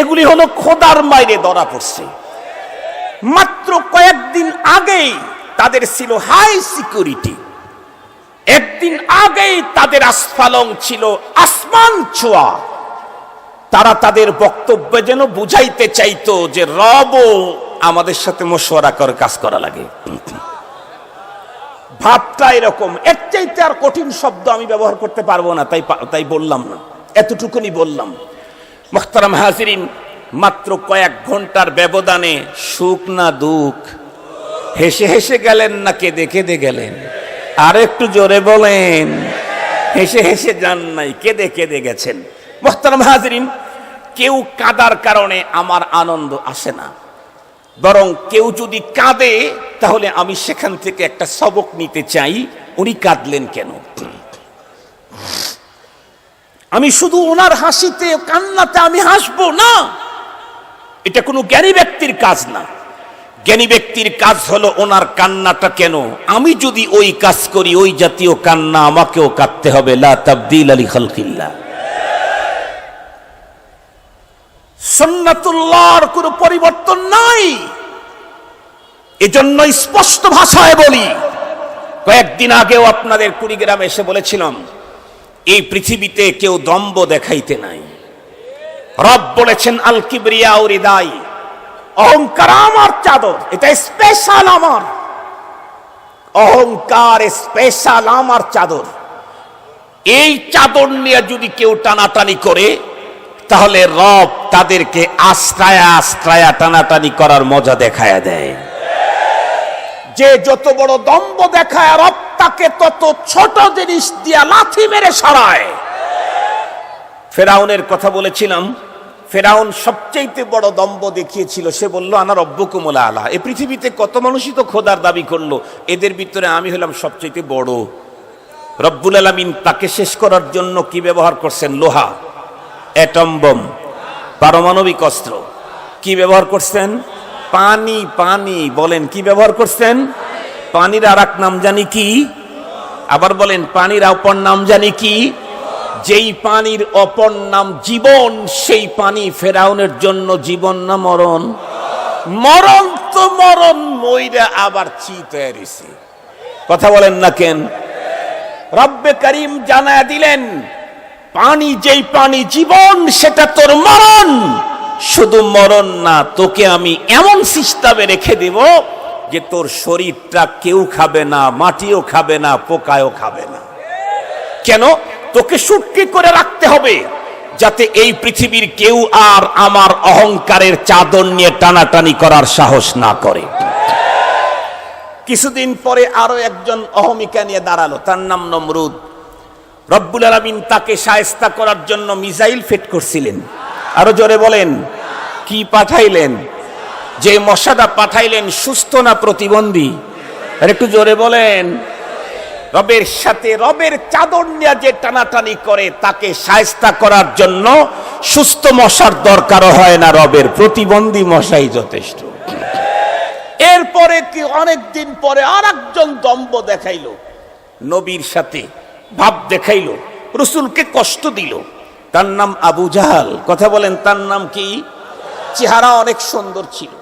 এগুলি হলো খোদার মাইরে ধরা পড়ছে। মাত্র কয়েকদিন আগেই তাদের ছিল হাই সিকিউরিটি। একদিন আগেই তাদের আস্ফালন ছিল আসমান ছোঁয়া। তারা তাদের বক্তব্যে যেন বুঝাইতে চাইতো যে রবও আমাদের সাথে মশওয়ারা করে কাজ করা লাগে। ভাবটা এরকম। এর চাইতে আর কঠিন শব্দ আমি ব্যবহার করতে পারবো না, তাই বললাম না, এতটুকুনি বললাম। মুহতারাম হাজিরিন, মাত্র কয়েক ঘন্টার ব্যবধানে সুখ না দুঃখ? হেসে হেসে গেলেন না কেঁদে কেঁদে গেলেন? আর একটু জোরে বলেন। হেসে হেসে যান নাই, কেঁদে কেঁদে গেছেন। মুহতারাম হাজিরিন, কেউ কাঁদার কারণে আমার আনন্দ আসে না, বরং কেউ যদি কাঁদে তাহলে আমি সেখান থেকে একটা সবক নিতে চাই। উনি কাঁদলেন কেন? আমি শুধু ওনার হাসিতে কান্নাতে আমি হাসবো না, এটা কোনো জ্ঞানী ব্যক্তির কাজ না। জ্ঞানী ব্যক্তির কাজ হলো ওনার কান্নাটা কেন, আমি যদি ওই কাজ করি ওই জাতীয় কান্না আমাকেও কাঁদতে হবে। লা তাবদীল লি খালকিল্লাহ। সুন্নাতুল্লাহর কোনো পরিবর্তন নাই। এজন্য স্পষ্ট ভাষায় বলি, কয়েকদিন আগেও আপনাদের কুড়িগ্রামে এসে বলেছিলাম, এই পৃথিবীতে কেউ দম্ভ দেখাইতে নাই। রব বলেছেন আল কিবরিয়া রিদাই, অহংকার আমার চাদর, এটা স্পেশাল আমার অহংকার, স্পেশাল আমার চাদর। এই চাদর নিয়ে যদি কেউ টানাটানি করে, তাহলে রব তাদেরকে আশ্রায়া আশ্রায়া টানাটানি করার মজা দেখায়া দেয়। যে যত বড় দম্ভ দেখায়, রব তাকে তত ছোট জিনিস দিয়া লাথি মেরে সরায়। ফেরাউনের কথা বলেছিলাম, ফেরাউন সবচেয়ে বড় দম্ভ দেখিয়েছিল। সে বলল আনা রব্বুকুমুল আলা। এই পৃথিবীতে কত মানুষই তো খোদার দাবি করলো, এদের ভিতরে আমি হলাম সবচেয়ে বড়। রব্বুল আলামিন তাকে শেষ করার জন্য কি ব্যবহার করছেন? লোহা, অ্যাটম বোম, পারমাণবিক অস্ত্র। কি ব্যবহার করছেন? পানি। পানি বলেন কি ব্যবহার করছেন? পানির আর এক নাম জানি কি? আবার বলেন, পানির অপর নাম জানি কি? যেই পানির অপর নাম জীবন, সেই পানি ফেরাউনের জন্য জীবন না মরণ? মরণ তো মরণ, মইরা আবার চিতায় রইছে। কথা বলেন না কেন? রব্বে করিম জানায়া দিলেন, পানি যেই পানি জীবন, সেটা তোর মরণ। শুধু মরণ না, তোকে আমি এমন সিস্টেমে রেখে দেব যে তোর শরীরটা কেউ খাবে না, মাটিও খাবে না, পোকায়ও খাবে না। কেন? তোকে সুটকি করে রাখতে হবে, যাতে এই পৃথিবীর কেউ আর আমার অহংকারের চাদর নিয়ে টানাটানি করার সাহস না করে। কিছুদিন পরে আরো একজন অহমিকা নিয়ে দাঁড়ালো, তার নাম নমরুদ। রব্বুল আলামিন তাকে শায়েস্তা করার জন্য মিসাইল ফিট করছিলেন। আরো জোরে বলেন, কি পাঠাইলেন? যে মশাটা পাঠাইলেন সুস্থ না প্রতিবন্ধী? আর একটু জোরে বলেন। রবের সাথে রবের চাদর নিয়ে যে টানাটানি করে, তাকে শায়েস্তা করার জন্য সুস্থ মশার দরকারও হয় না, রবের প্রতিবন্ধী মশাই যথেষ্ট। এরপরে কি অনেকদিন পরে আর একজন দম্ভ দেখাইলো, নবীর সাথে ভাব দেখাইলো, রসুলকে কষ্ট দিল। তার নাম আবু জাহাল। কথা বলেন, তার নাম কি? চেহারা অনেক সুন্দর ছিল,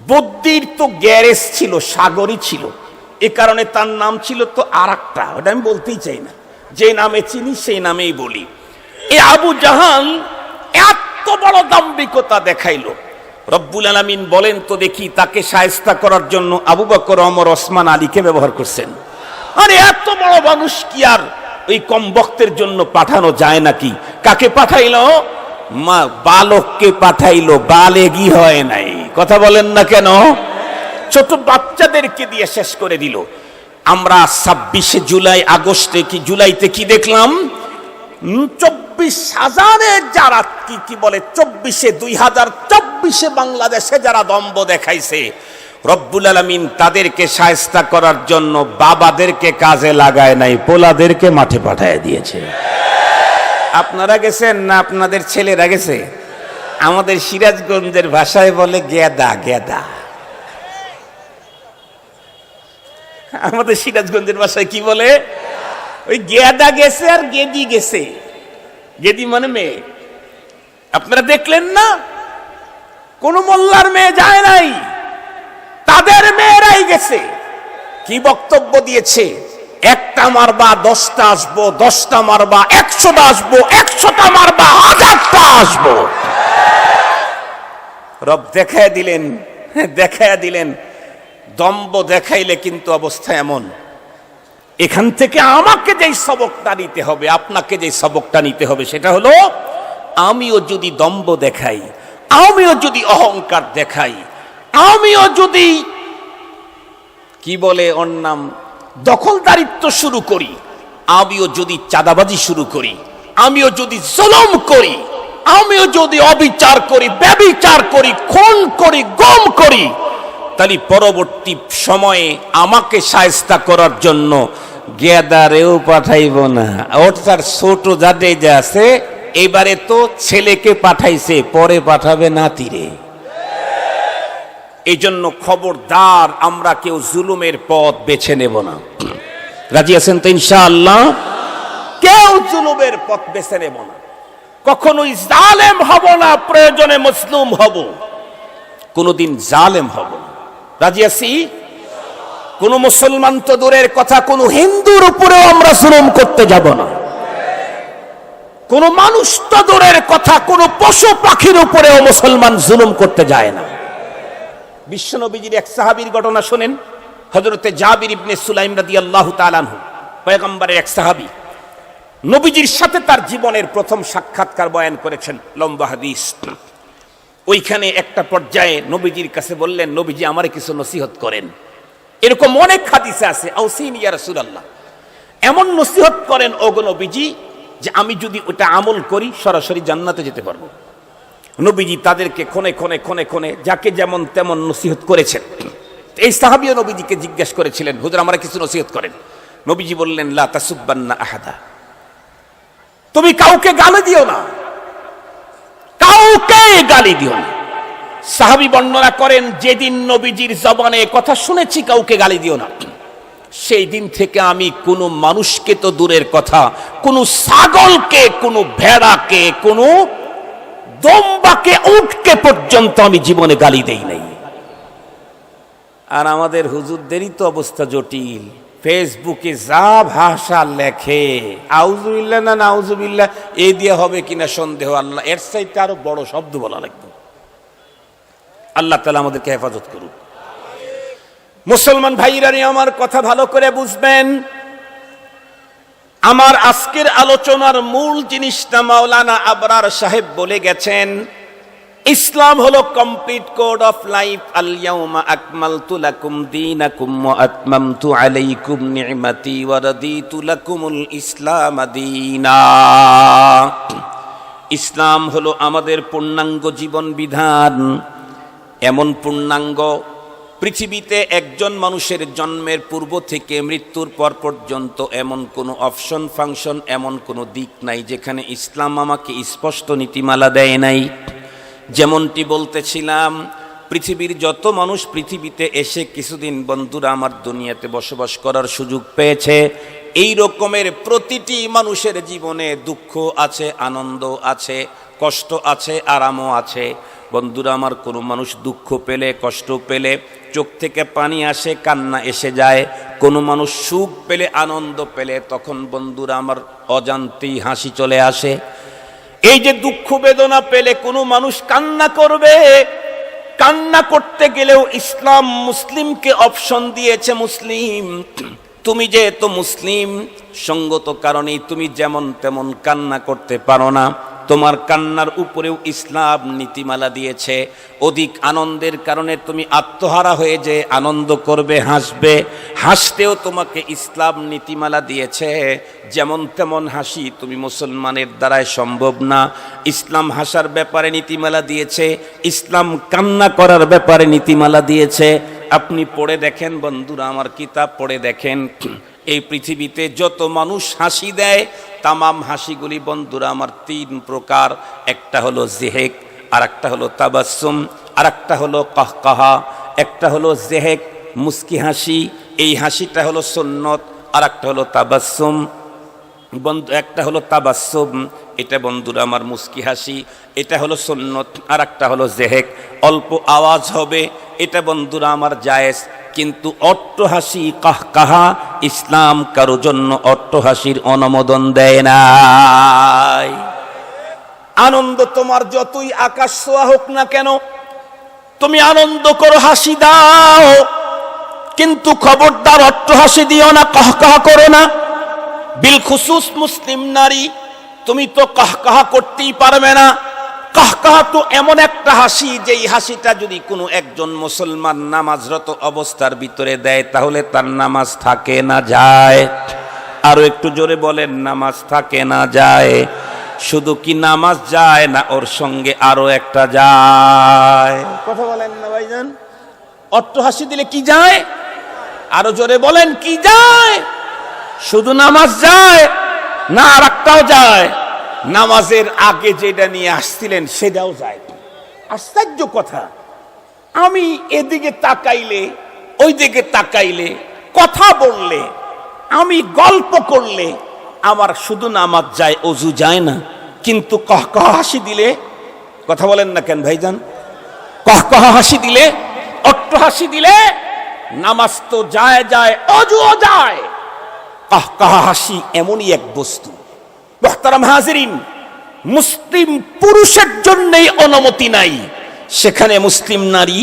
বুদ্ধির তো গ্যারেজ ছিল, সাগরই ছিল। এ কারণে তার নাম ছিল তো আর একটা, ওটা আমি বলতেই চাই না, যে নামে চিনি সেই নামেই বলি। এই আবু জাহাল এত বড় দাম্ভিকতা দেখাইলো। রব্বুল আলামিন বলেন তো দেখি, তাকে শায়েস্তা করার জন্য আবু বকর, ওমর, ওসমান, আলীকে ব্যবহার করছেন। আরে এত বড় মানুষ কি আর ওই কম বক্তের জন্য পাঠানো যায় নাকি? কাকে পাঠাইলো? বালককে পাঠাইলো, বালেগি হয় নাই। কথা বলেন না কেন? ছোট বাচ্চাদেরকে দিয়ে শেষ করে দিল। আমরা 26শে জুলাই, আগস্টে কি জুলাইতে কি দেখলাম? 24,000 যারা কি বলে 2024 বাংলাদেশে যারা দম্ভ দেখাইছে, রব্বুল আলামিন তাদেরকে শায়েস্তা করার জন্য বাবাদেরকে কাজে লাগায় নাই, পোলাদেরকে মাঠে পাঠায় দিয়েছে। আপনারা গেছেন না আপনাদের ছেলেরা গেছে? আমাদের সিরাজগঞ্জের ভাষায় বলে গেদা। গেদা আমাদের সিরাজগঞ্জের ভাষায় কি বলে? ওই গেদা গেছে আর গেদি গেছে। গেদি মানে মেয়ে। আপনারা দেখলেন না, কোন মোল্লার মেয়ে যায় নাই, তাদের মেয়েরাই গেছে। কি বক্তব্য দিয়েছে? 1টা মারবা 10টা আসবো, 10টা মারবা 100টা আসবো, 100টা মারবা 1000টা আসবো। রব দেখায় দিলেন, দেখায় দিলেন। দম্ভ দেখাইলে কিন্তু অবস্থা এমন, এখান থেকে আমাকে যেই সবকটা নিতে হবে, আপনাকে যেই সবকটা নিতে হবে, সেটা হলো আমিও যদি দম্ভ দেখাই, আমিও যদি অহংকার দেখাই, আমিও যদি কি বলে ওর নাম দখলদারিত্ব শুরু করি, আমিও যদি চাঁদাবাজি শুরু করি, আমিও যদি জুলুম করি, আমিও যদি অবিচার করি, ব্যভিচার করি, খুন করি, গম করি, তাহলে পরবর্তী সময়ে আমাকে শায়েস্তা করার জন্য গেদারেও পাঠাইব না। ওর তার ছোট যাতে যা আছে, এবারে তো ছেলেকে পাঠাইছে, পরে পাঠাবে নাতিরে। এই জন্য খবরদার, আমরা কেউ জুলুমের পথ বেছে নেব না। রাজি আছেন তো ইনশাআল্লাহ? কেউ জুলুমের পথ বেছে নেব না, কখনোই জালেম হব না। প্রয়োজনে মজলুম হব, কোনদিন জালেম হব না। রাজি আছি? কোন মুসলমান তো দূরের কথা, কোন হিন্দুর উপরেও আমরা জুলুম করতে যাব না। কোন মানুষ তো দূরের কথা, কোন পশু পাখির উপরেও মুসলমান জুলুম করতে যায় না। বিশ্বনবীজির এক সাহাবীর ঘটনা শুনেন। হযরতে জাবির ইবনে সুলাইম রাদিয়াল্লাহু তাআলা আনহু, পয়গম্বরের এক সাহাবী। নবীজির সাথে তার জীবনের প্রথম সাক্ষাৎকার বয়ান করেছেন, লম্বা হাদিস। ওইখানে একটা পর্যায়ে নবীজির কাছে বললেন, নবীজি আমারে কিছু নসিহত করেন। এরকম অনেক হাদিসে আছে, আউসিনি ইয়া রাসূলুল্লাহ, এমন নসিহত করেন ওগো নবীজি যে আমি যদি ওটা আমল করি সরাসরি জান্নাতে যেতে পারবো। নবীজি তাদেরকে ক্ষণে ক্ষণে ক্ষণে ক্ষণে যাকে যেমন তেমন নসিহত করেছেন। এই সাহাবীও নবীজিকে জিজ্ঞেস করেছিলেন, হুজুর আমারে কিছু নসিহত করেন। নবীজি বললেন, লা তাসুব্বান্না আহাদা, তুমি কাউকে গালি দিও না, কাউকে গালি দিও না। সাহাবী বর্ণনা করেন, যেদিন নবীজির জবানে কথা শুনেছি কাউকে গালি দিও না, সেই দিন থেকে আমি কোনো মানুষকে তো দূরের কথা, কোনো ছাগলকে, কোনো ভেড়াকে, কোনো দম্বাকে, উটকে পর্যন্ত আমি জীবনে গালি দেই নাই। আর আমাদের হুজুরদেরই তো অবস্থা জটিল। ফেসবুকে যা ভাষা লেখে, আউযুবিল্লাহ না নাউযুবিল্লাহ, এই দিয়ে হবে কিনা সন্দেহ। আল্লাহ এর চাইতে আরো বড় শব্দ বলা লাগবে। আল্লাহ তাআলা আমাদেরকে হেফাজত করুন। মুসলমান ভাইরা, আমার কথা ভালো করে বুঝবেন। আমার আজকের আলোচনার মূল জিনিসটা মাওলানা আবরার সাহেব বলে গেছেন, ইসলাম হলো কমপ্লিট কোড অফ লাইফ। আল ইয়াউমা আকমালতু লাকুম দীনাকুম ওয়া আতমামতু আলাইকুম নি'মাতি ওয়া রাদিতু লাকুমুল ইসলাম দীনা। ইসলাম হলো আমাদের পূর্ণাঙ্গ জীবন বিধান। এমন পূর্ণাঙ্গ, পৃথিবীতে একজন মানুষের জন্মের পূর্ব থেকে মৃত্যুর পর পর্যন্ত এমন কোনো অপশন ফাংশন, এমন কোনো দিক নাই যেখানে ইসলাম আমাকে স্পষ্ট নীতিমালা দেয় নাই। যেমনটি বলতেছিলাম, পৃথিবীর যত মানুষ পৃথিবীতে এসে কিছুদিন বন্ধুরা আমার দুনিয়াতে বসবাস করার সুযোগ পেয়েছে, এই রকমের প্রতিটি মানুষের জীবনে দুঃখ আছে, আনন্দ আছে, কষ্ট আছে, আরামও আছে। বন্ধুরা আমার, কোনো মানুষ দুঃখ পেলে, কষ্ট পেলে চোখ থেকে পানি আসে, কান্না এসে যায়। কোনো মানুষ সুখ পেলে, আনন্দ পেলে তখন বন্ধুরা আমার অজান্তেই হাসি চলে আসে। এই যে দুঃখ বেদনা পেলে কোনো মানুষ কান্না করবে, কান্না করতে গেলেও ইসলাম মুসলিমকে অপশন দিয়েছে। মুসলিম, তুমি যেহেতু মুসলিম, সঙ্গত কারণেই তুমি যেমন তেমন কান্না করতে পারো না। তোমার কান্নার উপরেও ইসলাম নীতিমালা দিয়েছে। অধিক আনন্দের কারণে তুমি আত্মহারা হয়ে যে আনন্দ করবে, হাসবে, হাসতেও তোমাকে ইসলাম নীতিমালা দিয়েছে। যেমন তেমন হাসি তুমি মুসলমানের দ্বারাই সম্ভব না। ইসলাম হাসার ব্যাপারে নীতিমালা দিয়েছে, ইসলাম কান্না করার ব্যাপারে নীতিমালা দিয়েছে। আপনি পড়ে দেখেন বন্ধুরা আমার, কিতাব পড়ে দেখেন, এই পৃথিবীতে যত মানুষ হাসি দেয়, তামাম হাসিগুলি বন্ধুরা আমার তিন প্রকার। একটা হলো জেহেক, আর একটা হলো তাবাসসুম, আর একটা হলো কাহকাহা। একটা হলো জেহেক, মুস্কি হাসি, এই হাসিটা হলো সুন্নত। আর একটা হলো তাবাসসুম, একটা হলো তাবাসসুম, এটা বন্ধুরা আমার মুস্কি হাসি, এটা হলো সুন্নত। আর একটা হলো জেহেক, অল্প আওয়াজ হবে, এটা বন্ধুরা আমার জায়েজ। কিন্তু অট্টহাসি, কাহকাহা, ইসলাম কারো জন্য অট্টহাসির অনুমোদন দেয় নাই। আনন্দ তোমার যতই আকাশ ছোঁয়া হোক না কেন, তুমি আনন্দ করো, হাসি দাও, কিন্তু খবরদার অট্টহাসি দিও না, কাহকাহা করো না। বিল খুসুস মুসলিম নারী, তুমি তো কাহকাহা করতেই পারবে না। কাহকাহা তো এমন একটা হাসি, যেই হাসিটা যদি কোনো একজন মুসলমান নামাজরত অবস্থার ভিতরে দেয় তাহলে তার নামাজ থাকে না যায়। আরো একটু জোরে বলেন, নামাজ থাকে না যায়। শুধু কি নামাজ যায় না, ওর সঙ্গে আরো একটা যায়। কথা বলেন না ভাইজান, অট্টহাসি দিলে কি যায়? আরো জোরে বলেন, কি যায়? শুধু নামাজ যায় না, আর একটাও যায়। নামাজের আগে যেটা নিয়ে আসছিলেন সেটাও যায়। আশ্চর্য কথা, আমি এদিকে তাকাইলে, ওই দিকে তাকাইলে, কথা বললে, আমি গল্প করলে আমার শুধু নামাজ যায়, অজু যায় না। কিন্তু কহকহ হাসি দিলে, কথা বলেন না কেন ভাইজান, কহকহ হাসি দিলে, অট্টহাসি দিলে নামাজ তো যায় যায়, অজুও যায়। কহকহ হাসি এমনই এক বস্তু, মুহতারাম হাজিরিন, মুসলিম পুরুষের জন্যই অনুমতি নাই, সেখানে মুসলিম নারী,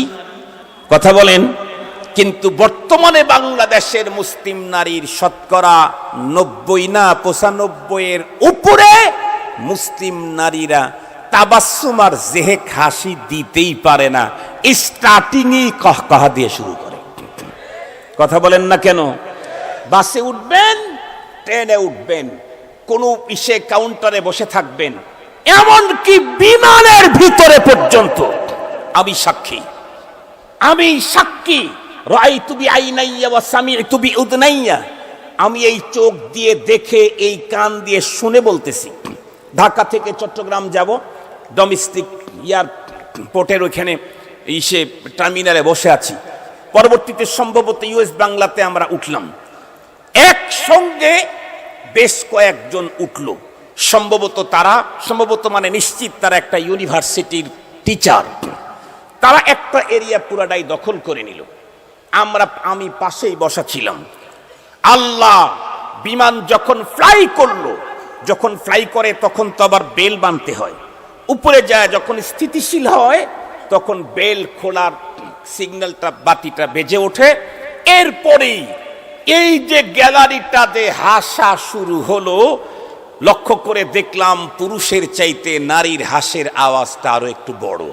কথা বলেন, কিন্তু বর্তমানে বাংলাদেশের মুসলিম নারীর শতকরা 90 না 95 উপরে মুসলিম নারীরা তাবাসসুম আর জেহেক হাসি দিতেই পারে না, স্টার্টিংই কহকহা দিয়ে শুরু করে। কথা বলেন না কেন? বাসে উঠবেন, ট্রেনে উঠবেন, কোন ইসে কাউন্টারে বসে থাকবেন, এমনকি বিমানের ভিতরে পর্যন্ত আমি সাক্ষী রাআইতু বিআইনাইয়া ওয়া সামি'তু বিউদনাইয়া, আমি এই চোখ দিয়ে দেখে এই কান দিয়ে শুনে বলতেছি। ঢাকা থেকে চট্টগ্রাম যাব, ডোমেস্টিক এয়ারপোর্টের ওইখানে ইসে টার্মিনালে বসে আছি, পরবর্তীতে সম্ভবত ইউএস বাংলাতে আমরা উঠলাম, একসঙ্গে বেশ কয়েকজন উঠল, সম্ভবত মানে নিশ্চিত তারা একটা ইউনিভার্সিটির টিচার। তারা একটা এরিয়া পুরাটাই দখল করে নিল, আমি পাশেই বসা ছিলাম। আল্লাহ, বিমান যখন ফ্লাই করলো, যখন ফ্লাই করে তখন তো আবার বেল বানতে হয়, উপরে যায় যখন স্থিতিশীল হয় তখন বেল খোলার সিগন্যালটা বাতিটা বেজে ওঠে। এরপরেই এই যে গ্যালারিটা যে হাসা শুরু হলো, লক্ষ্য করে দেখলাম পুরুষের চাইতে নারীর হাসির আওয়াজটা আরো একটু বড়।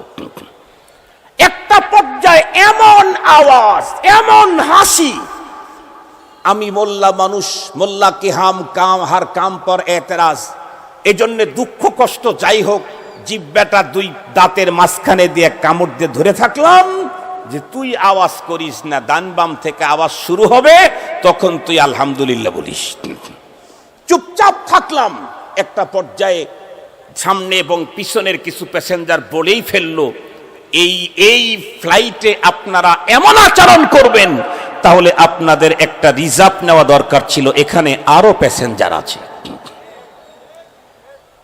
একটা পর্যায়ে এমন আওয়াজ, এমন হাসি, আমি মোল্লা মানুষ, মোল্লা কি হার কাম পর এতরাজ, এজন্য দুঃখ কষ্ট যাই হোক জিহ্বাটা দুই দাঁতের মাঝখানে দিয়ে কামড় দিয়ে ধরে থাকলাম যে তুই আওয়াজ করিস না, ডান বাম থেকে আওয়াজ শুরু হবে তখন তুই আলহামদুলিল্লাহ বলিস। চুপচাপ থাকলাম। একটা পর্যায়ে সামনে এবং পিছনের কিছু প্যাসেঞ্জার বলেই ফেললো, এই ফ্লাইটে আপনারা এমন আচরণ করবেন তাহলে আপনাদের একটা রিজার্ভ নেওয়া দরকার ছিল, এখানে আরো প্যাসেঞ্জার আছে,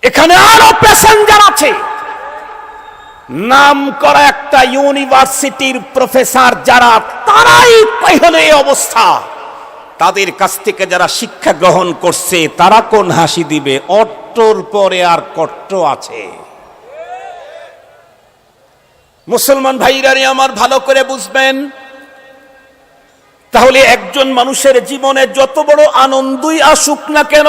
এখানে আরো প্যাসেঞ্জার আছে। নাম করা একটা ইউনিভার্সিটির প্রফেসর যারা, তারাই হলো এই অবস্থা। তাদের কাছ থেকে যারা শিক্ষা গ্রহণ করছে তারা কোন হাসি দিবে? অট্টর পরে আর কট্ট আছে। মুসলমান ভাইরা আমার ভালো করে বুঝবেন, তাহলে একজন মানুষের জীবনে যত বড় আনন্দই আসুক না কেন,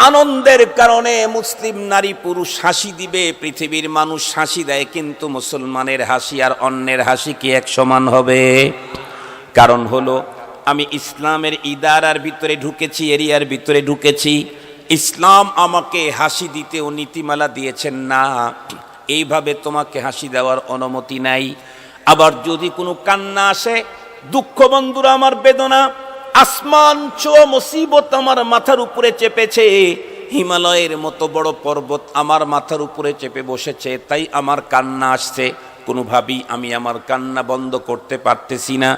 আনন্দের কারণে মুসলিম নারী পুরুষ হাসি দিবে, পৃথিবীর মানুষ হাসি দেয়, কিন্তু মুসলমানের হাসি আর অন্যের হাসি কি এক সমান হবে? কারণ হলো আমি ইসলামের ইদারার ভিতরে ঢুকেছি, এরিয়ার ভিতরে ঢুকেছি, ইসলাম আমাকে হাসি দিতে ও নীতিমালা দিয়েছেন না, এইভাবে তোমাকে হাসি দেওয়ার অনুমতি নাই। আবার যদি কোনো কান্না আসে, দুঃখ বন্ধুরা আমার, বেদনা, আসমান ছোঁয়া মুসিবত আমার মাথার উপরে চেপেছে, হিমালয়ের মতো বড় পর্বত আমার মাথার উপরে চেপে বসেছে, তাই আমার কান্না আসছে, কোনোভাবেই আমি আমার কান্না বন্ধ করতে পারতেছি না।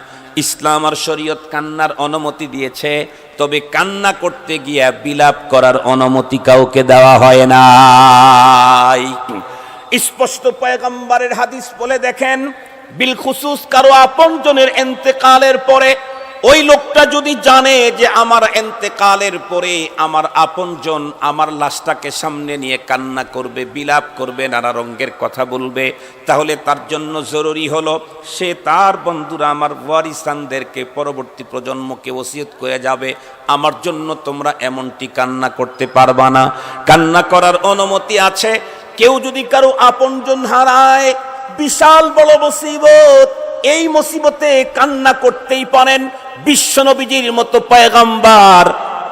ইসলাম আর শরীয়ত কান্নার অনুমতি দিয়েছে, তবে কান্না করতে গিয়ে বিলাপ করার অনুমতি কাউকে দেওয়া হয় না। স্পষ্ট পয়গম্বরের হাদিস বলে দেখেন, বিল খুসুস কারো আপনজনের ইন্তেকালের পরে ওই লোকটা যদি জানে যে আমার ইন্তেকালের পরে আমার আপনজন আমার লাশটাকে সামনে নিয়ে কান্না করবে, বিলাপ করবে, নানা রঙের কথা বলবে, তাহলে তার জন্য জরুরি হলো সে তার বন্ধুরা আমার ওয়ারিসানদেরকে, পরবর্তী প্রজন্মকে ওসিয়ত করে যাবে, আমার জন্য তোমরা এমনটি কান্না করতে পারবা না। কান্না করার অনুমতি আছে। কেউ যদি কারো আপনজন হারায়, বিশাল বড় মুসিবত, এই মুসিবতে কান্না করতেই পারেন। বিশ্বনবীজির মতো পয়গম্বর,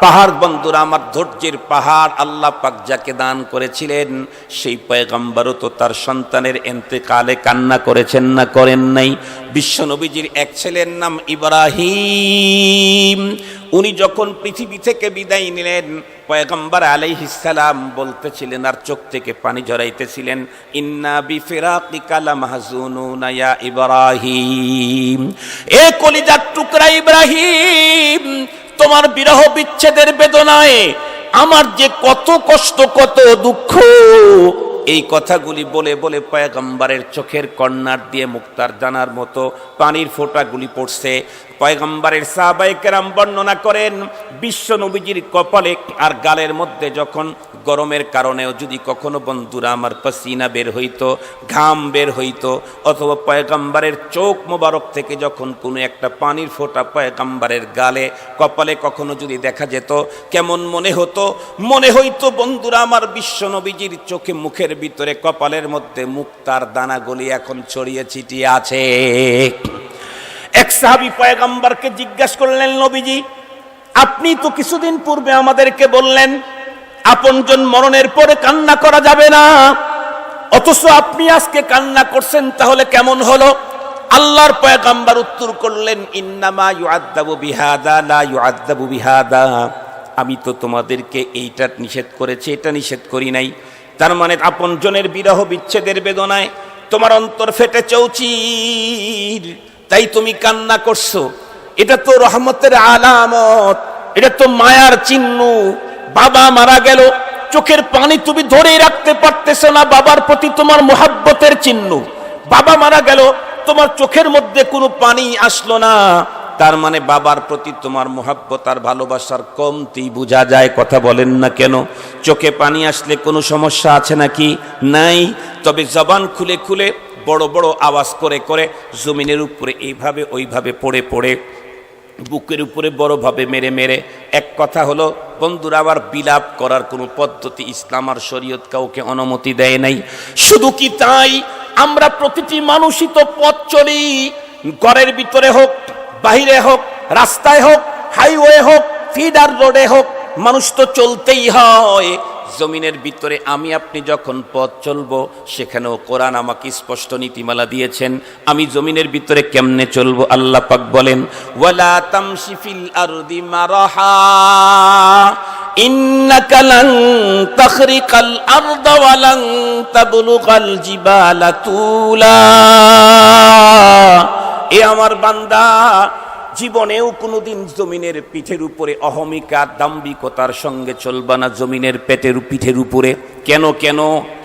পাহাড় বন্ধুরা আমার, ধৈর্যের পাহাড় আল্লাহ পাক যাকে দান করেছিলেন, সেই পয়গম্বরও তো তার সন্তানের ইন্তেকালে কান্না করেছেন না করেন নাই? বিশ্বনবীজির এক ছেলের নাম ইব্রাহিম, উনি যখন পৃথিবী থেকে বিদায় নিলেন, পয়গম্বর আলাইহিস সালাম বলতেছিলেন আর চোখ থেকে পানি ঝরাইতেছিলেন, ইন্না বিফিরাকিকা লামাহজুনুনা ইয়া ইব্রাহিম, এ কলিজার টুকরা ইব্রাহিম, তোমার বিরহ বিচ্ছেদের বেদনায় আমার যে কত কষ্ট, কত দুঃখ, এই কথাগুলি বলে বলে পয়গম্বরের চোখের কর্নার দিয়ে মুক্তার দানার মতো পানির ফোঁটাগুলি পড়ছে। পয়গম্বরের সাহাবায়ে কেরাম বর্ণনা করেন, বিশ্ব নবীজির কপালে আর গালের মধ্যে যখন গরমের কারণেও যদি কখনো বন্ধুরা আমার পাসিনা বের হইতো, ঘাম বের হইতো, অথবা পয়গম্বরের চোখ মোবারক থেকে যখন কোনো একটা পানির ফোঁটা পয়গম্বরের গালে কপালে কখনো যদি দেখা যেত, কেমন মনে হইতো বন্ধুরা আমার বিশ্ব নবীজির চোখে মুখের ভিতরে কপালের মধ্যে মুক্তার দানাগুলি এখন ছড়িয়ে ছিটিয়ে আছে। এক সাহাবী পয়গম্বরকে জিজ্ঞাসা করলেন, নবীজি আপনি তো কিছুদিন পূর্বে আমাদেরকে বললেন আপনজন মরণের পরে কান্না করা যাবে না, অথচ আপনি আজকে কান্না করছেন, তাহলে কেমন হলো? আল্লাহর পয়গম্বর উত্তর করলেন, ইন্নামা ইউআদ্দাবু বিহাদা লা ইউআদ্দাবু বিহাদা। আমি তো তোমাদেরকে এইটা নিষেধ করেছি, এটা নিষেধ করি নাই। তার মানে আপনজনের বিরহ বিচ্ছেদের বেদনায় তোমার অন্তর ফেটে চৌচির, তাই তুমি কান্না করছো। এটা তো রহমতের আলামত, এটা তো মায়ার চিহ্ন। বাবা মারা গেল, চোখের পানি তুমি ধরেই রাখতে পারতেছো না, বাবার প্রতি তোমার মোহাব্বতের চিহ্ন। বাবা মারা গেল, তোমার চোখের মধ্যে কোনো পানি আসলো না, তার মানে বাবার প্রতি তোমার মোহাব্বত আর ভালোবাসার কমতি বোঝা যায়। কথা বলেন না কেন? চোখে পানি আসলে কোনো সমস্যা আছে নাকি? নাই। তবে জবান খুলে খুলে বড় বড় আওয়াজ করে করে জমিনের উপরে এইভাবে ওইভাবে পড়ে পড়ে বুকের উপরে বড়ভাবে মেরে মেরে, এক কথা হলো বন্ধুরা আবার বিলাপ করার কোনো পদ্ধতি ইসলাম আর শরীয়ত কাউকে অনুমতি দেয় নাই। শুধু কি তাই, আমরা প্রতিটি মানুষই তো পথ চলি, ঘরের ভিতরে হোক, বাহিরে হোক, রাস্তায় হোক, হাইওয়ে হোক, ফিডার রোডে হোক, মানুষ তো চলতেই হয়। জমিনের ভিতরে আমি আপনি যখন পথ চলবো, সেখানেও কোরআন আমাকে স্পষ্ট নীতিমালা দিয়েছেন, আমি জমিনের ভিতরে কেমনে চলবো। আল্লাহ পাক বলেন, ওয়ালা তামশি ফিল আরদি মারাহা ইন্নাকা লান তাখরিকাল আরদা ওয়া লান তাবলুগাল জিবালা তুলা। এ আমার বান্দা, জীবনেও কোনোদিন জমিনের পিঠের উপরে অহমিকা দাম্ভিকতার সঙ্গে চলবা না, জমিনের পিঠের উপরে। কেন কেন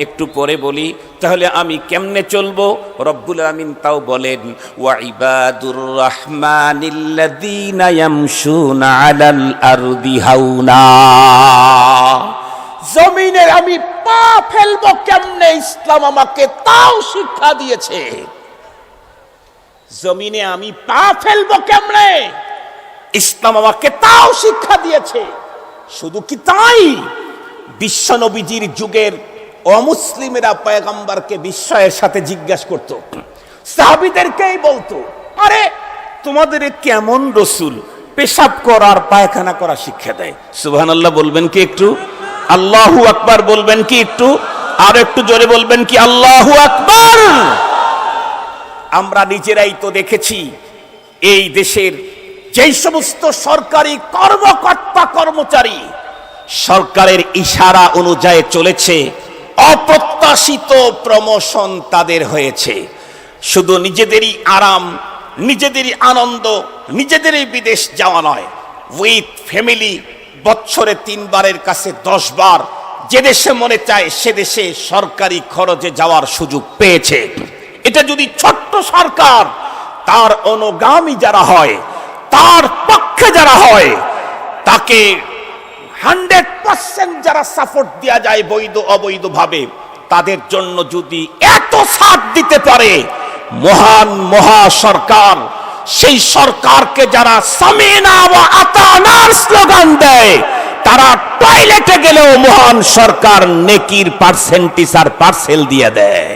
একটু পরে বলি। তাহলে আমি কেমনে চলবো? রব্বুল আমিন তাও বলেন, ওয়া ইবাদুর রাহমানিল্লাযীনা ইয়ামশুনা আলাল আরদি হাওনা। জমিনে আমি পা ফেলবো কেমনে, ইসলাম আমাকে তাও শিক্ষা দিয়েছে। জমিনে আমি পা ফেলবো কেমনে, ইসলাম আমাকে তাও শিক্ষা দিয়েছে। শুধু কি তাই, বিশ্ব নবীজির যুগের অমুসলিমেরা পয়গম্বরকে বিস্ময়ের সাথে জিজ্ঞাসা করত, সাহাবীদেরকেই বলতো, আরে তোমাদের কেমন রসুল পেশাব করার পায়খানা করা শিক্ষা দেয়? সুবহানাল্লাহ বলবেন কি একটু? আল্লাহু আকবার বলবেন কি একটু? আর একটু জোরে বলবেন কি আল্লাহু আকবার? আমরা নিজেরাই তো দেখেছি, এই দেশের যেই সমস্ত সরকারি কর্মকর্তা কর্মচারী সরকারের ইশারা অনুযায়ী চলেছে, অপ্রত্যাশিত প্রমোশন তাদের হয়েছে। শুধু নিজেদেরই আরাম, নিজেদেরই আনন্দ, নিজেদেরই বিদেশ যাওয়া নয়, উইথ ফ্যামিলি বছরে 3 বারের কাছে 10 বার যে দেশে মনে চায় সে দেশে সরকারি খরচে যাওয়ার সুযোগ পেয়েছে। এটা যদি ছোট্ট সরকার, তার অনুগামী যারা হয়, তার পক্ষে যারা হয়, তাকে 100% যারা সাপোর্ট দেয়া যায় বৈধ অবৈধ ভাবে, তাদের জন্য যদি এত সাথ দিতে পারে মহান মহা সরকার, সেই সরকারকে যারা সামিনা ওয়া আতানার স্লোগান দেয়, তারা টয়লেটে গেলেও মহান সরকার নেকির পার্সেন্টেজ আর পার্সেল দিয়ে দেয়।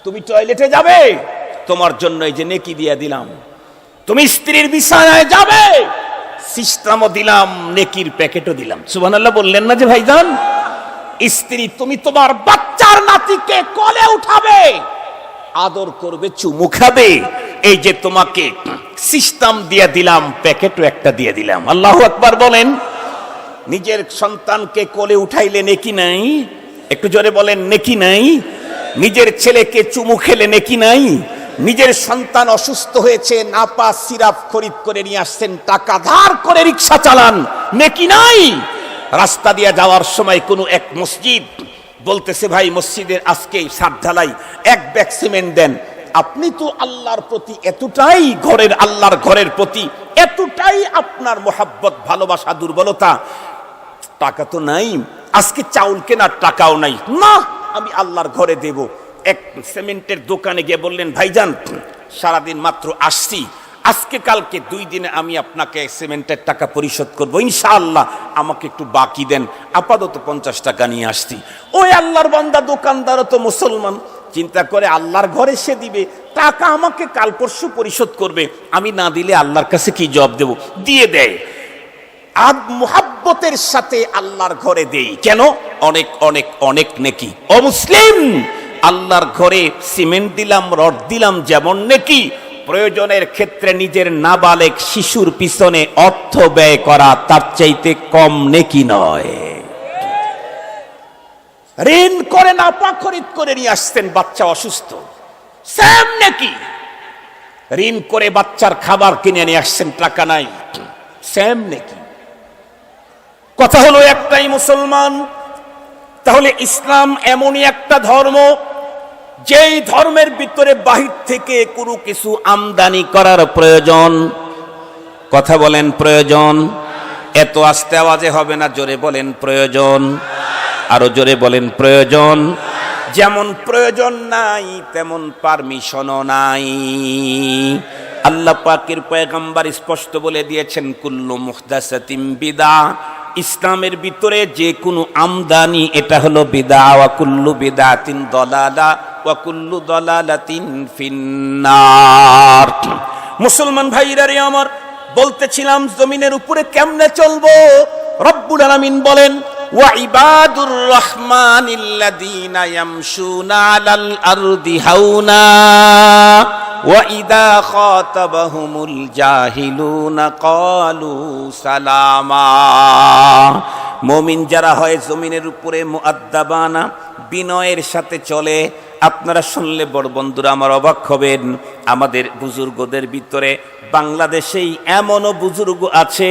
তুমি টয়লেটে যাবে, তোমার জন্য এই যে নেকি দিয়ে দিলাম। তুমি স্ত্রীর বিছানায় যাবে, সিস্টেমও দিলাম, নেকির প্যাকেটও দিলাম। সুবহানাল্লাহ বললেন না যে ভাইজান? স্ত্রী, তুমি তোমার বাচ্চার নাতিকে কোলে উঠাবে, আদর করবে, চুমু খাবে, এই যে তোমাকে সিস্টেম দিয়ে দিলাম, প্যাকেটও একটা দিয়ে দিলাম। আল্লাহু আকবার বলেন। নিজের সন্তানকে কোলে উঠাইলে নেকি নাই? একটু জোরে বলেন, নেকি নাই? নিজের ছেলেকে চুমু খেলে নেকি নাই? নিজের সন্তান অসুস্থ হয়েছে, নাপা সিরাপ খরিদ করে নিয়ে আসছেন, টাকা ধার করে রিকশা চালান, নেকি নাই? রাস্তা দিয়ে যাওয়ার সময় কোনো এক মসজিদ বলতেছে ভাই মসজিদের আজকে ছাদ ঢালাই, এক ব্যাগ সিমেন্ট দেন। আপনি তো আল্লাহর প্রতি এতটাই, আল্লাহর ঘরের প্রতি এতটাই আপনার মোহাব্বত, ভালোবাসা, দুর্বলতা, টাকা তো নাই, আজকে চাউল কেনার টাকাও নাই, না আমি আল্লাহর ঘরে দেব। এক সিমেন্টের দোকানে গিয়ে বললেন ভাইজান সারাদিন মাত্র আসছি, আজকে কালকে 2 দিনে আমি আপনাকে সিমেন্টের টাকা পরিশোধ করব ইনশাআল্লাহ, আমাকে একটু বাকি দেন, আপাতত 50 টাকা নিয়ে আসছি। ওই আল্লাহর বান্দা দোকানদারও তো মুসলমান, চিন্তা করে আল্লাহর ঘরে সে দিবে, টাকা আমাকে কাল পরশু পরিশোধ করবে, আমি না দিলে আল্লাহর কাছে কি জবাব দেব, দিয়ে দেয়। আর মুহাব্বতের সাথে আল্লাহর ঘরে দেই কেন? অনেক অনেক অনেক নেকি। ও মুসলিম, আল্লাহর ঘরে সিমেন্ট দিলাম, রড দিলাম, যেমন নেকি, প্রয়োজনের ক্ষেত্রে নিজের নাবালেগ শিশুর পিছনে অর্থ ব্যয় করা তার চাইতে কম নেকি নয়। ঋণ করে নাপা খরিদ করে নিয়ে আসতেন, বাচ্চা অসুস্থ, সেম নেকি। ঋণ করে বাচ্চার খাবার কিনে নিয়ে আসছেন, টাকা নাই, সেম নেকি। কথা হলো একটাই মুসলমান। তাহলে ইসলাম এমনই একটা ধর্ম, যেই ধর্মের ভিতরে বাহির থেকে কোনো কিছু আমদানি করার প্রয়োজন, কথা বলেন প্রয়োজন, এত আস্তে আওয়াজে হবে না, জোরে বলেন প্রয়োজন, আরো জোরে বলেন প্রয়োজন। যেমন প্রয়োজন নাই তেমন পারমিশনও নাই। আল্লাহ পাকের পয়গম্বর স্পষ্ট বলে দিয়েছেন কুল্লু মুহদাসাতিন বিদআ, ইসলামের ভিতরে যে কোনো আমদানি এটা হলো বিদআ, ওয়া কুল্লু বিদআতিন দালালা ওয়া কুল্লু দালালাতিন ফিন্নার। মুসলমান ভাইরা রে আমার, বলতেছিলাম জমিনের উপরে কেমনে চলবো। রব্বুল আলামিন বলেন ওয়া ইবাদুর রহমানিল্লাযীনা ইয়ামশুনা আলাল আরদি হাওনা ওয়া ইযা খাতাবাহুমুল জাহিলুনা ক্বালু সালামা। মুমিন যারা হয় জমিনের উপরে মুআদ্দাবানা, বিনয়ের সাথে চলে। আপনারা শুনলে বড় বন্ধুরা আমার অবাক হবেন, আমাদের বুজুর্গদের ভিতরে বাংলাদেশেই এমনও বুজুর্গ আছে